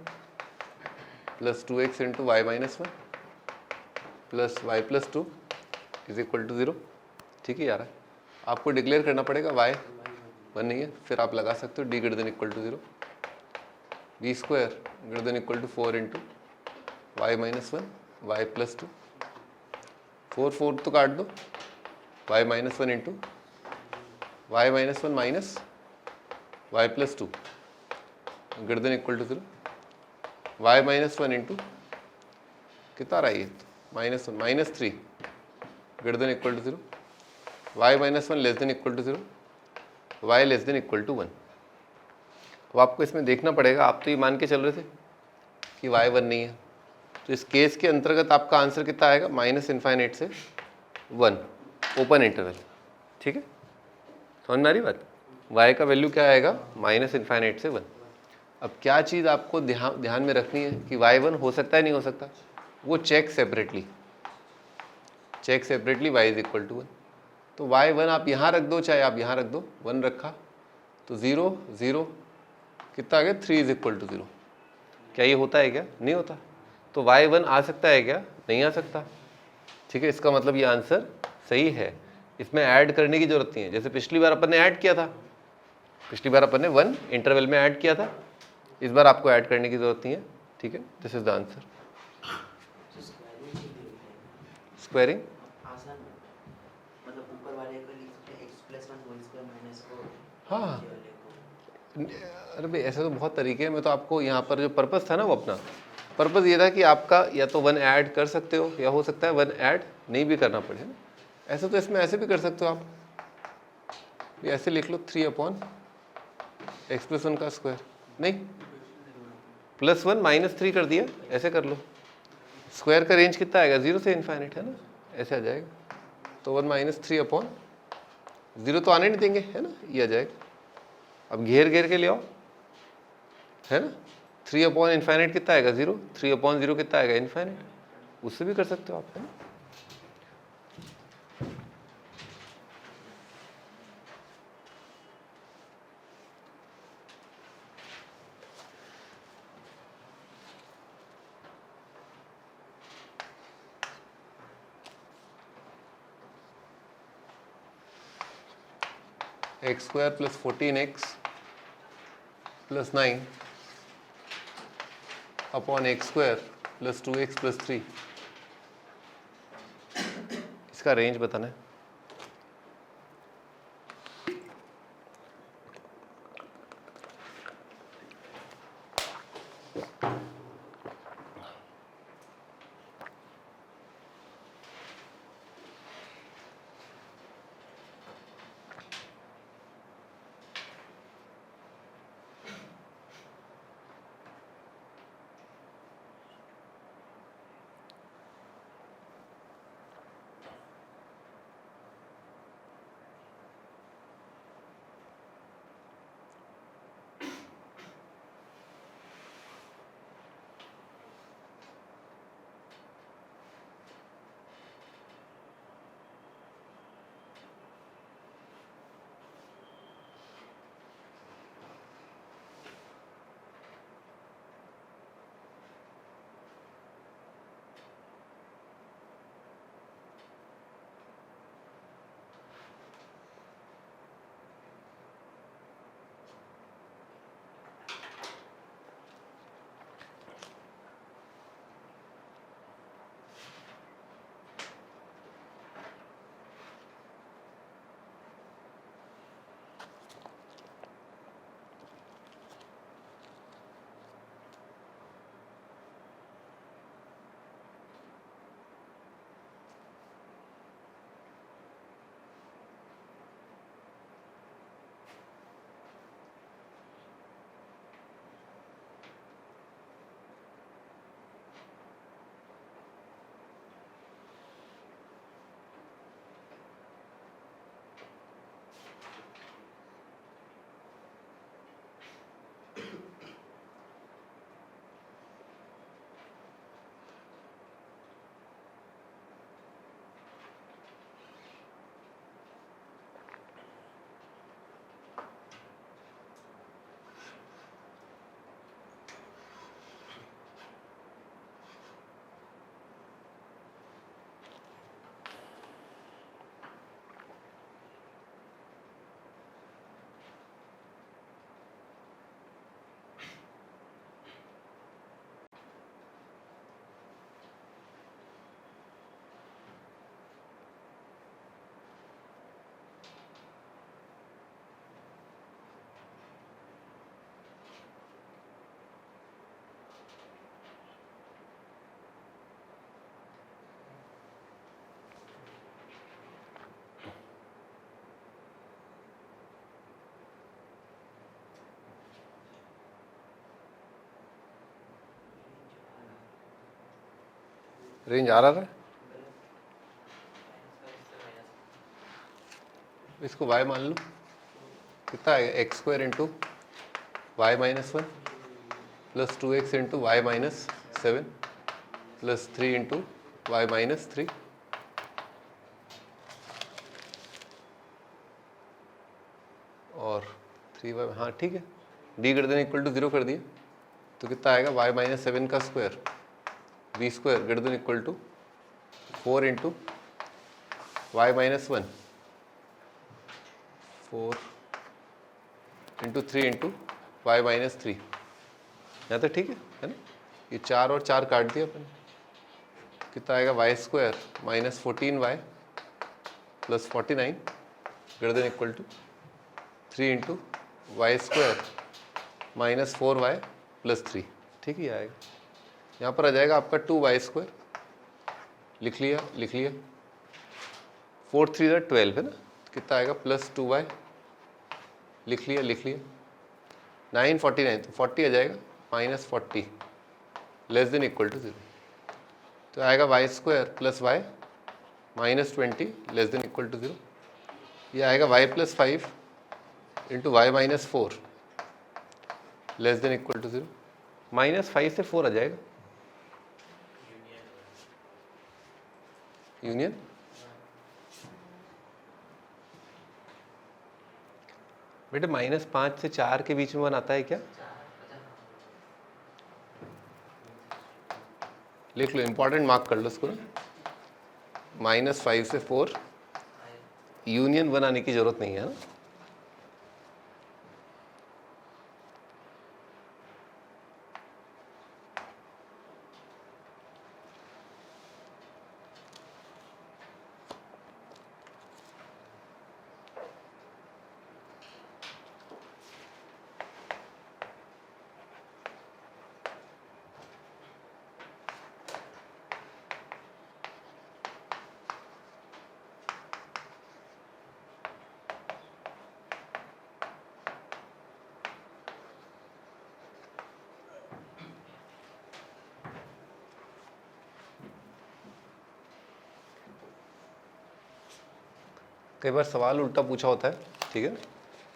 plus 2x into Y minus 1 plus y plus 2 is equal to 0, ठीक है यार। आपको डिक्लेयर करना पड़ेगा y 1 नहीं है, फिर आप लगा सकते हो d greater than equal to 0, b square greater than equal to 4 into y minus 1 y plus 2, 4 4 तो काट दो, y minus 1 into y minus 1 minus y plus 2 greater than equal to 0, y minus 1 into कितना रहा ये minus 1 minus 3 greater than equal to 0, y minus 1 less than equal to 0, y less than equal to 1। अब आपको इसमें देखना पड़ेगा, आप तो ये मान के चल रहे थे कि y 1 नहीं है, तो इस केस के अंतर्गत आपका आंसर कितना आएगा, माइनस इन्फाइनाइट से 1 ओपन इंटरवल। ठीक है, समझ में आ रही बात? y का वैल्यू क्या आएगा, माइनस इन्फाइनाइट से 1। अब क्या चीज़ आपको ध्यान में रखनी है कि y1 हो सकता है नहीं हो सकता, वो check separately y is equal to 1। तो y1 आप यहाँ रख दो चाहे आप यहाँ रख दो, 1 रखा तो 0 0 कितना आ गया, 3 इज इक्वल टू 0। क्या ये होता है क्या, नहीं होता। तो y1 आ सकता है क्या, नहीं आ सकता। ठीक है, इसका मतलब ये आंसर सही है, इसमें ऐड करने की जरूरत नहीं है। जैसे पिछली बार अपन ने ऐड किया था, पिछली बार अपन ने 1 इंटरवल में ऐड किया था, इस बार आपको ऐड करने की जरूरत नहीं है। ठीक है, this is the answer. Squaring आसान है, मतलब ऊपर वाले को लिख सकते हैं x+1 होल स्क्वायर माइनस को हाँ। नीचे वाले को। अरे भाई ऐसे तो बहुत तरीके हैं, मैं तो आपको यहाँ पर जो पर्पस था ना, वो अपना पर्पस ये था कि आपका या तो 1 ऐड कर सकते हो, या हो सकता है 1 ऐड नहीं भी करना पड़े ना। ऐसे तो इसमें ऐसे भी कर सकते हो आप, ये ऐसे लिख लो 3/x+1 का स्क्वायर, नहीं +1 -3 कर दिया, ऐसे कर लो। स्क्वायर का रेंज कितना आएगा, 0 से इन्फाइनाइट है ना, ऐसे आ जाएगा। तो 1 - 3/0 तो आने नहीं देंगे, है ना, ये आ जाएगा। अब घेर घेर के ले आओ, है ना, 3/∞ कितना आएगा, 0, 3/0 कितना आएगा, इन्फाइनाइट। उससे भी कर सकते हो आप, है ना। x² + 14x + 9 upon x² + 2x + 3, इसका रेंज बताना है। रेंज आ रहा है, इसको y मान लो, कितना आएगा x square into Y minus one plus 2x into Y minus seven plus 3 into Y minus three और 3y, हाँ ठीक है, d greater than equal to 0 कर दिया तो कितना आएगा y माइनस सेवन का square B square greater than equal to 4 into Y minus one 4 into 3 into Y minus three. यहाँ तो ठीक है ना, ये 4 और 4 काट दिया अपन, कितना आएगा y square minus 14y plus 49 greater than equal to 3 into y square minus 4y plus 3, ठीक ही आएगा। यहाँ पर आ जाएगा आपका 2y स्क्वायर, लिख लिया 4 3 12 है ना, कितना आएगा प्लस 2y, लिख लिया 9 49 तो 40 आ जाएगा minus 40 less than equal to 0, तो आएगा y square plus y minus 20 less than equal to 0, ये आएगा y plus 5 into Y minus 4 less than equal to 0, minus 5 से 4 आ जाएगा यूनियन। बेटे माइनस 5 से 4 के बीच में वन आता है क्या, लिख लो, इंपॉर्टेंट मार्क कर लो इसको ना, माइनस 5 से 4 यूनियन वन आने की जरूरत नहीं है ना। कई बार सवाल उल्टा पूछा होता है, ठीक है ना,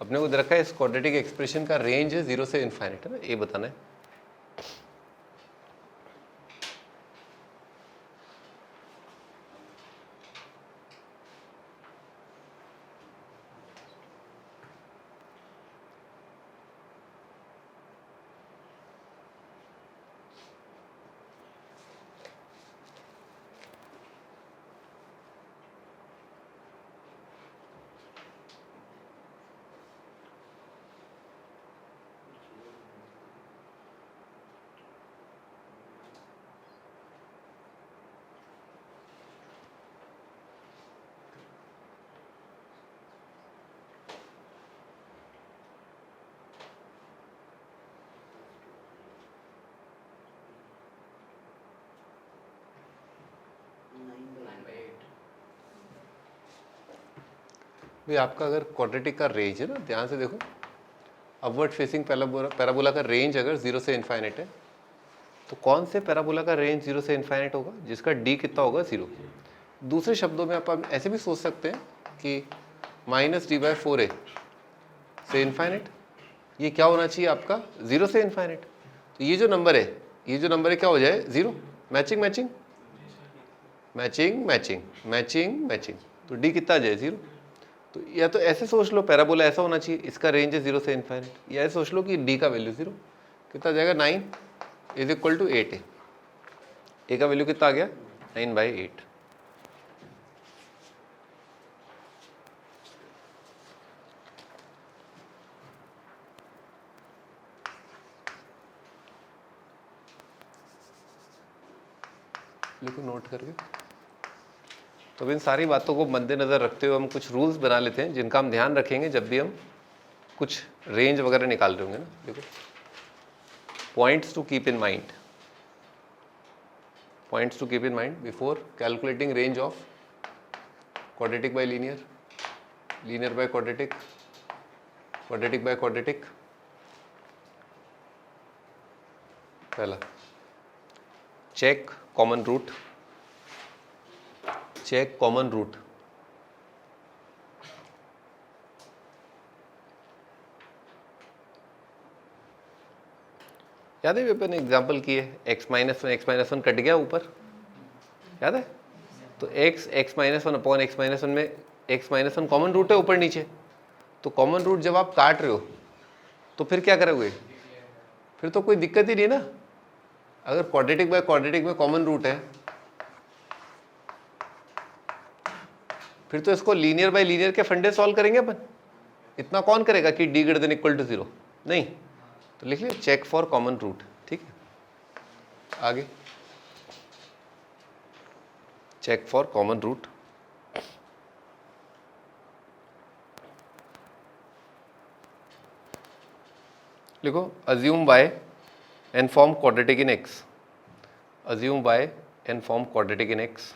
अपने को दे रखा है इस क्वाड्रेटिक एक्सप्रेशन का रेंज है 0 से इनफाइनाइट, है ना, ये बताना है। भाई आपका अगर क्वाड्रेटिक का रेंज है ना, ध्यान से देखो, अपवर्ड फेसिंग पैराबोला का रेंज अगर 0 से इनफाइनाइट है तो कौन से पैराबोला का रेंज 0 से इनफाइनाइट होगा, जिसका डी कितना होगा 0। दूसरे शब्दों में आप ऐसे भी सोच सकते हैं कि माइनस डी बाई 4a से इनफाइनाइट, ये क्या होना चाहिए आपका 0 से इनफाइनाइट, तो ये जो नंबर है क्या हो जाए 0, matching matching matching matching matching matching, तो डी कितना आ जाए 0। तो या तो ऐसे सोच लो पैराबोला ऐसा होना चाहिए, इसका रेंज है 0 से इनफाइनाइट, या ऐसे सोच लो कि डी का वैल्यू 0, कितना आ जाएगा 9 इज इक्वल टू 8 है, ए का वैल्यू कितना आ गया 9/8। लिखो नोट करके। तो इन सारी बातों को मद्देनज़र रखते हुए हम कुछ रूल्स बना लेते हैं जिनका हम ध्यान रखेंगे जब भी हम कुछ रेंज वगैरह निकाल रहे होंगे ना। देखो, points to keep in mind, points to keep in mind before calculating range of quadratic by linear, linear by quadratic, quadratic by quadratic. पहला, check common root, check common root. याद है अपन एग्जाम्पल किए, x माइनस वन कट गया ऊपर, याद है? तो x minus one upon X minus one में x minus one common root है ऊपर नीचे। तो कॉमन रूट जब आप काट रहे हो तो फिर क्या करोगे? फिर तो कोई दिक्कत ही नहीं ना। अगर क्वाड्रेटिक बाय क्वाड्रेटिक में कॉमन रूट है फिर तो इसको लीनियर बाय लीनियर के फंडे सॉल्व करेंगे अपन। इतना कौन करेगा कि d greater than equal to 0? नहीं। तो लिख लिया चेक फॉर कॉमन रूट। ठीक है, आगे चेक फॉर कॉमन रूट। लिखो assume y and form quadratic in x। assume y and form quadratic in x।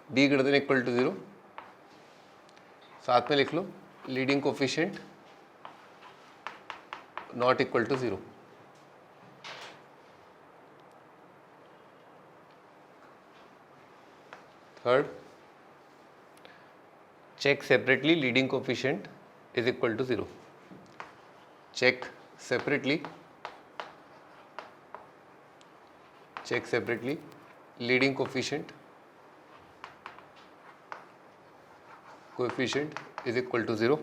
d greater than equal to 0, साथ में लिख लो leading coefficient not equal to 0। Third, check separately leading coefficient is equal to 0। check separately leading coefficient is equal to 0।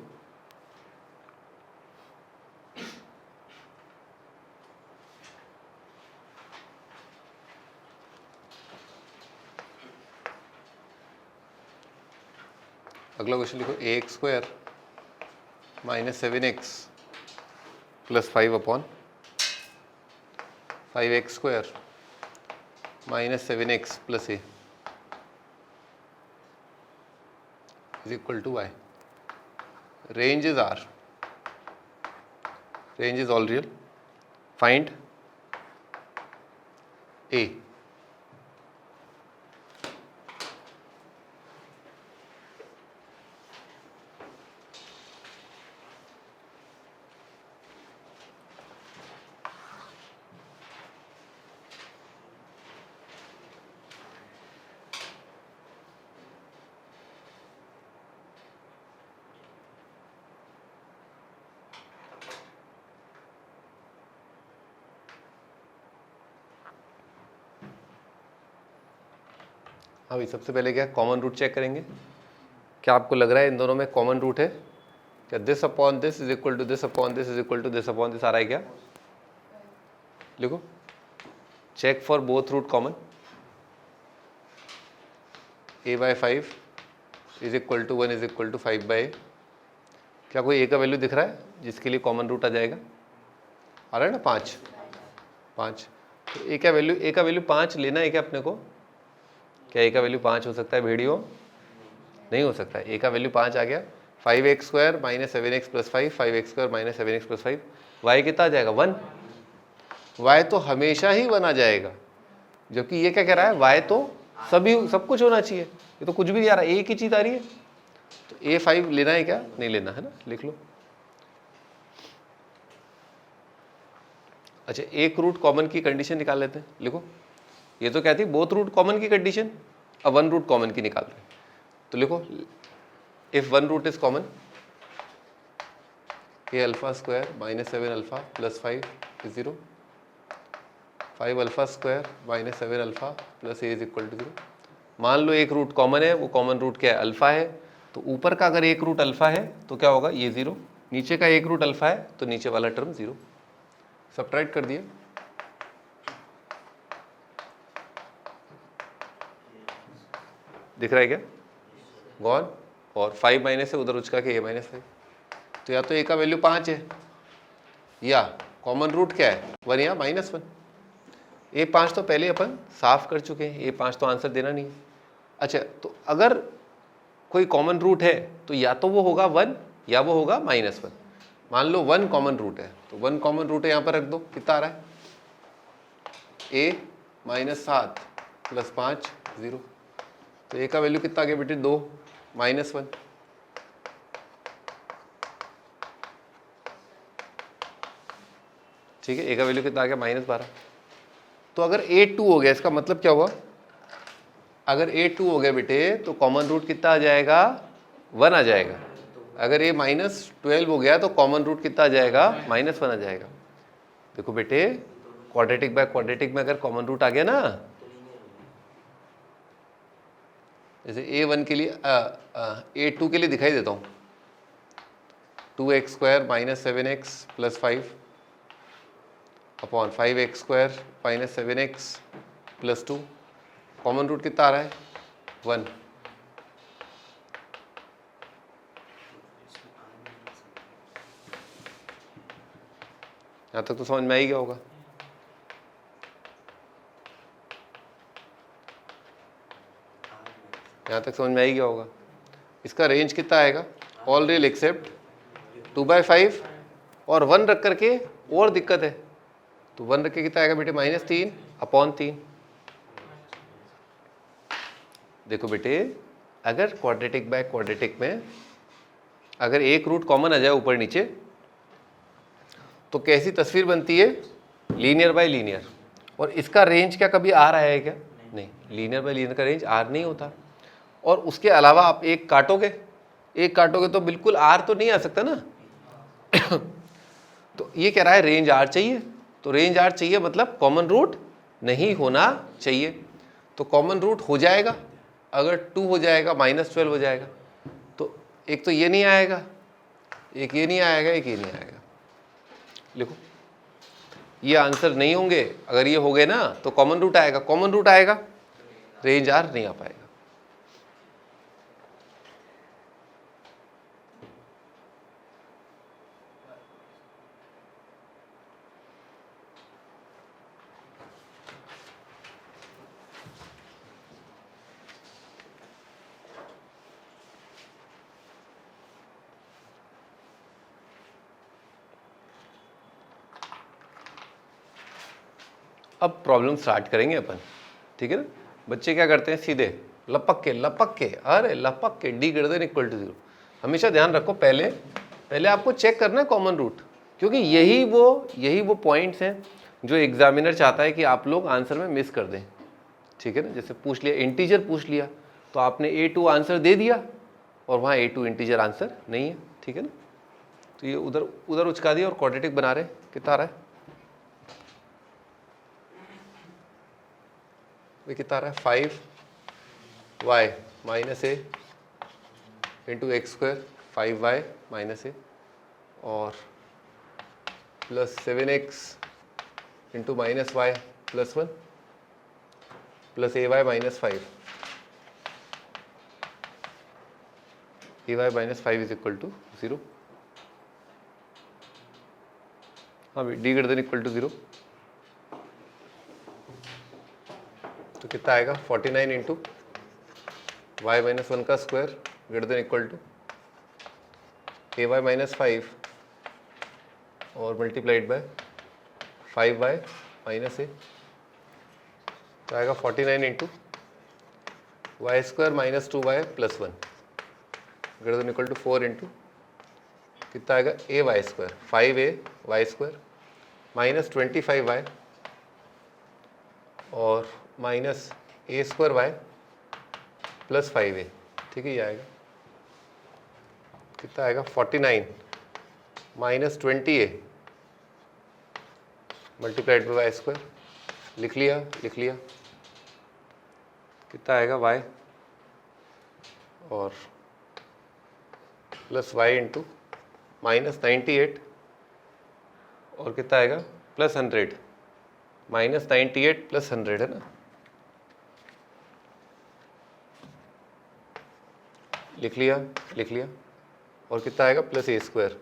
अगला क्वेश्चन लिखो ax square minus 7x plus 5 upon 5x square minus 7x plus a is equal to y। ranges are, range is all real, find a। हाँ भाई, सबसे पहले क्या कॉमन रूट चेक करेंगे। क्या आपको लग रहा है इन दोनों में कॉमन रूट है? क्या this upon this is equal to this upon this is equal to this upon this आ रहा है क्या? लिखो check for both root common. a by 5 is equal to 1 is equal to 5 by. क्या कोई a का वैल्यू दिख रहा है जिसके लिए कॉमन रूट आ जाएगा? आ रहा है ना 5। तो a का वैल्यू 5 लेना है क्या अपने को? क्या a का वैल्यू 5 हो सकता है भेड़ियों? नहीं हो सकता है। a का वैल्यू 5 आ गया। 5x square minus 7x plus 5, 5x square minus 7x plus 5, y कितना आ जाएगा? 1। y तो हमेशा ही 1 आ जाएगा, जबकि ये क्या कह रहा है? y तो सब कुछ होना चाहिए। ये तो कुछ भी नहीं आ रहा, एक ही चीज आ रही है। तो a5 लेना है क्या? नहीं लेना है ना, लिख लो। अच्छा, एक रूट कॉमन की कंडीशन निकाल लेते हैं। लिखो, ये तो क्या थी? बोथ रूट कॉमन की कंडीशन। अब वन रूट कॉमन की निकाल रहे हैं। तो लिखो if one root is common a alpha square minus 7 alpha plus 5 is 0, 5 alpha square minus 7 alpha plus a is equal to 0। मान लो एक रूट कॉमन है, वो कॉमन रूट क्या है? अल्फा है। तो ऊपर का अगर एक रूट अल्फा है तो क्या होगा? ये 0। नीचे का एक रूट अल्फा है तो नीचे वाला टर्म 0। सब्ट्रैक्ट कर दिया। दिख रहा है क्या? गॉन। और 5 माइनस है उधर उचका के a माइनस 5। तो या तो a का वैल्यू 5 है या कॉमन रूट क्या है? 1 या माइनस 1। a5 तो पहले अपन साफ कर चुके हैं, a5 तो आंसर देना नहीं है। अच्छा, तो अगर कोई कॉमन रूट है तो या तो वो होगा 1 या वो होगा माइनस 1। मान लो 1 कॉमन रूट है, तो 1 कॉमन रूट है, यहाँ पर रख दो। कितना आ रहा है? a minus 7 plus 5 0। तो a का वैल्यू कितना आ गया बेटे? 2 माइनस 1। ठीक है, ए का वैल्यू कितना आ गया -12। तो अगर A2 हो गया, इसका मतलब क्या हुआ, अगर A2 हो गया बेटे तो कॉमन रूट कितना आ जाएगा, 1 आ जाएगा। अगर ये -12 हो गया तो कॉमन रूट कितना आ जाएगा, -1 आ जाएगा। देखो बेटे, क्वाड्रेटिक बाय क्वाड्रेटिक में अगर कॉमन रूट आ गया ना, जैसे A1 के लिए A2 के लिए दिखाई देता हूँ, 2x² - 7x + 5 upon 5x² - 7x + 2, common root कितना आ रहा है, 1। यहाँ तक तो समझ में आ ही गया होगा। यहाँ तक समझ में आ ही गया होगा। इसका रेंज कितना आएगा, ऑल रियल एक्सेप्ट 2/5 और 1 रख करके, और दिक्कत है तो 1 रख के कितना आएगा बेटे, -3 अपॉन 3। देखो बेटे, अगर क्वाड्रेटिक बाय क्वाड्रेटिक में अगर एक रूट कॉमन आ जाए ऊपर नीचे, तो कैसी तस्वीर बनती है, लीनियर बाय लीनियर। और इसका रेंज क्या कभी आ रहा है क्या, नहीं, लीनियर बाय लीनियर का रेंज आर नहीं होता। और उसके अलावा आप एक काटोगे तो बिल्कुल आर तो नहीं आ सकता ना तो ये कह रहा है रेंज आर चाहिए, तो रेंज आर चाहिए मतलब कॉमन रूट नहीं होना चाहिए। तो कॉमन रूट हो जाएगा, अगर 2 हो जाएगा, -12 हो जाएगा, तो एक तो ये नहीं आएगा, एक ये नहीं आएगा, एक ये नहीं आएगा। लिखो, ये आंसर नहीं होंगे। अगर ये हो गए ना तो कॉमन रूट आएगा, कॉमन रूट आएगा, रेंज आर नहीं आ पाएगा। अब प्रॉब्लम स्टार्ट करेंगे अपन, ठीक है ना। बच्चे क्या करते हैं, सीधे लपक के अरे लपक के d > 0। हमेशा ध्यान रखो, पहले आपको चेक करना है कॉमन रूट, क्योंकि यही वो पॉइंट्स हैं जो एग्जामिनर चाहता है कि आप लोग आंसर में मिस कर दें, ठीक है ना। जैसे पूछ लिया, इंटीजर पूछ लिया तो आपने A2 आंसर दे दिया और वहाँ A2 इंटीजर आंसर नहीं है, ठीक है ना। तो ये उधर उचका दिया और क्वाड्रेटिक बना रहे, कितना आ रहा है, कितना आ रहा है, 5y - a × x² 5y - a और +7x × -y + 1 + ay - 5 ay - 5 = 0। हाँ भाई, d > 0, तो कितना आएगा, 49 × y - 1 का स्क्वायर > ay - 5 और मल्टीप्लाइड बाय 5y - a, तो आएगा 49 × y² - 2y + 1 > 4 × कितना आएगा, ay² 5ay² -25y और -a² + 5a, ठीक है। ये आएगा, कितना आएगा, 49 - 20a मल्टीप्लाइड बाय y², लिख लिया, कितना आएगा, y और प्लस y × -98 और कितना आएगा, +100 -98 + 100 है ना, लिख लिया और कितना आएगा, +a²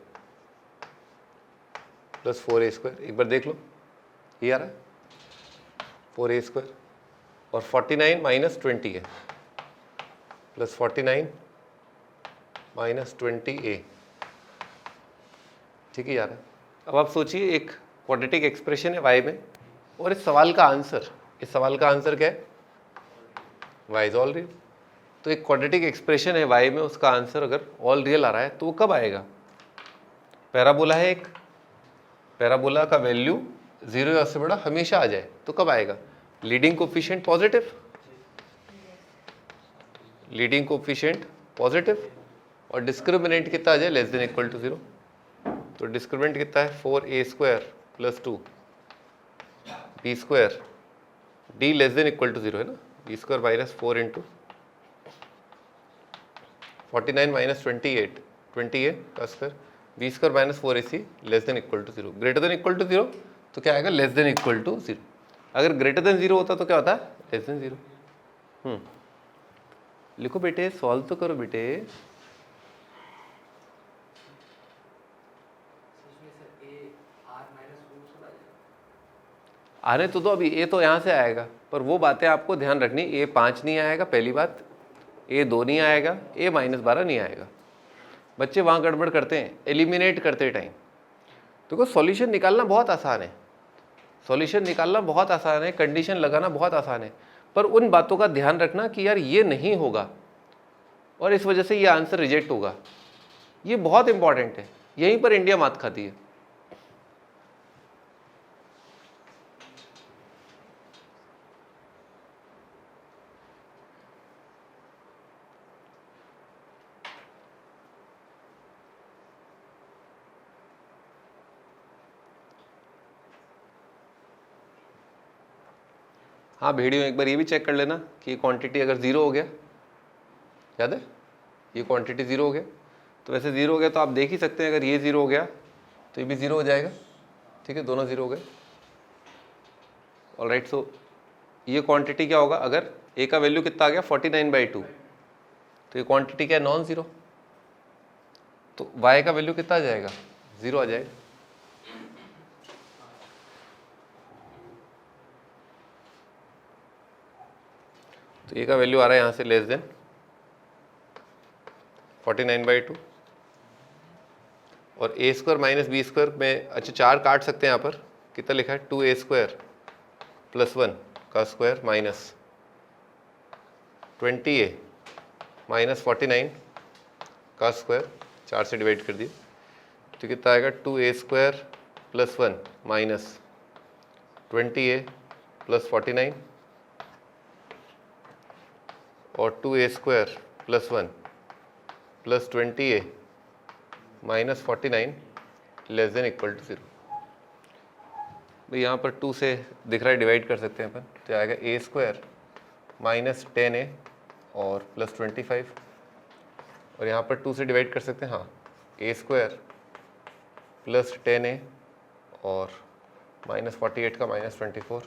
+ 4a²। एक बार देख लो, ये आ रहा है 4a² और 49 - 20 है +49 - 20a, ठीक है यार। अब आप सोचिए, एक क्वाड्रेटिक एक्सप्रेशन है y में और इस सवाल का आंसर क्या है, y इज ऑल रियल। तो एक क्वाड्रेटिक एक्सप्रेशन है y में, उसका आंसर अगर ऑल रियल आ रहा है तो वो कब आएगा, पैराबोला है एक, पैराबोला का वैल्यू 0 या उससे बड़ा हमेशा आ जाए तो कब आएगा? Leading coefficient positive, leading coefficient positive, और डिस्क्रिमिनेंट कितना आ जाए? Less than equal to 0। तो डिस्क्रिमिनेंट कितना है? 4a² + 2 b², d less than equal to 0 है ना, b² - 4 × 49 - 28 20a का square, b² - 4ac less than equal to 0। Greater than equal to 0 तो क्या आएगा? Less than equal to 0। अगर ग्रेटर देन 0 होता तो क्या होता? Less than 0। लिखो बेटे, सॉल्व तो करो बेटे। आने तो दो, अभी ए तो यहाँ से आएगा, पर वो बातें आपको ध्यान रखनी। ए 5 नहीं आएगा पहली बात, ए 2 नहीं आएगा, ए -12 नहीं आएगा। बच्चे वहाँ गड़बड़ करते हैं एलिमिनेट करते टाइम। देखो सॉल्यूशन निकालना बहुत आसान है, सॉल्यूशन निकालना बहुत आसान है, कंडीशन लगाना बहुत आसान है, पर उन बातों का ध्यान रखना कि यार ये नहीं होगा और इस वजह से ये आंसर रिजेक्ट होगा, ये बहुत इंपॉर्टेंट है। यहीं पर इंडिया मात खाती है। हाँ वीडियो में एक बार ये भी चेक कर लेना कि ये क्वांटिटी अगर 0 हो गया, याद है ये क्वांटिटी 0 हो गया, तो वैसे 0 हो गया तो आप देख ही सकते हैं अगर ये 0 हो गया तो ये भी 0 हो जाएगा। ठीक है, दोनों 0 हो गए। ऑलराइट, सो ये क्वांटिटी क्या होगा? अगर ए का वैल्यू कितना आ गया? 49/2, तो ये क्वांटिटी क्या है? Non zero. तो वाई का वैल्यू कितना आ जाएगा? 0 आ जाएगा। तो ए का वैल्यू आ रहा है यहाँ से लेस देन 49/2, और a² - b² में अच्छा 4 काट सकते हैं यहाँ पर। कितना लिखा है? 2a² + 1 का स्क्वायर माइनस 20a - 49 का स्क्वायर, 4 से डिवाइड कर दिए तो कितना आएगा? 2a² + 1 माइनस 20a + 49 और 2a² + 1 + 20a - 49 less than equal to 0। भाई यहाँ पर 2 से दिख रहा है, डिवाइड कर सकते हैं अपन, तो आएगा a² - 10a और +25, और यहाँ पर 2 से डिवाइड कर सकते हैं। हाँ, a² + 10a और -48 का -24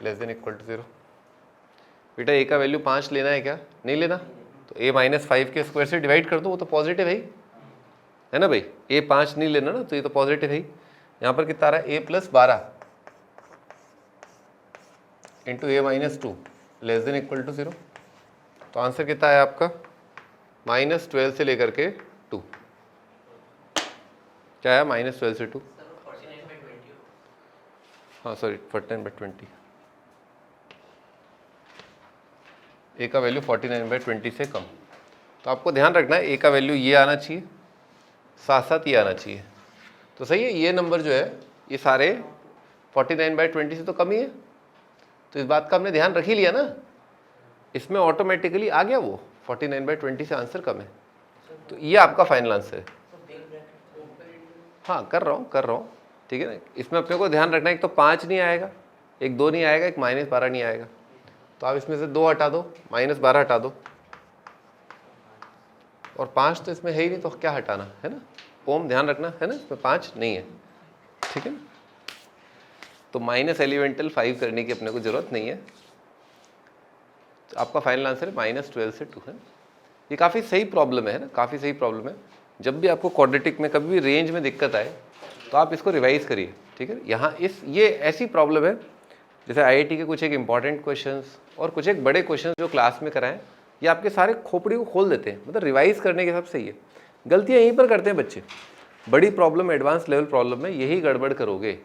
लेस देन इक्वल टू 0। बेटा ए का वैल्यू 5 लेना है क्या? नहीं लेना, तो a -5 के स्क्वायर से डिवाइड कर दो, वो तो पॉजिटिव है ना भाई। a 5 नहीं लेना ना, तो ये तो पॉजिटिव है। यहाँ पर कितना आ रहा है? a + 12 into a - 2 less than equal to 0। तो आंसर कितना है आपका? -12 से लेकर के 2। क्या है? -12 से 2। हाँ सॉरी, 49/20। ए का वैल्यू 49/20 से कम। तो आपको ध्यान रखना है ए का वैल्यू ये आना चाहिए, साथ साथ ये आना चाहिए। तो सही है, ये नंबर जो है ये सारे 49/20 से तो कम ही है, तो इस बात का हमने ध्यान रख ही लिया ना। इसमें ऑटोमेटिकली आ गया वो 49/20 से आंसर कम है, तो ये आपका फाइनल आंसर है। हाँ कर रहा हूँ, ठीक है ना। इसमें अपने को ध्यान रखना है, एक तो 5 नहीं आएगा, एक 2 नहीं आएगा, एक -12 नहीं आएगा, तो आप इसमें से 2 हटा दो, -12 हटा दो, और 5 तो इसमें है ही नहीं, तो क्या हटाना है ना। ओम ध्यान रखना है ना, इसमें 5 नहीं है, ठीक है ना। तो -11 करने की अपने को जरूरत नहीं है। तो आपका फाइनल आंसर है -12 से 2 है। ये काफ़ी सही प्रॉब्लम है ना, काफ़ी सही प्रॉब्लम है। जब भी आपको क्वाड्रेटिक में कभी भी रेंज में दिक्कत आए तो आप इसको रिवाइज करिए, ठीक है। यहाँ ये ऐसी प्रॉब्लम है जैसे IIT के कुछ एक इंपॉर्टेंट क्वेश्चंस और कुछ एक बड़े क्वेश्चंस जो क्लास में कराएं, ये आपके सारे खोपड़ी को खोल देते हैं, मतलब रिवाइज करने के सबसे ये गलतियाँ यहीं पर करते हैं बच्चे। बड़ी प्रॉब्लम, एडवांस लेवल प्रॉब्लम में यही गड़बड़ करोगे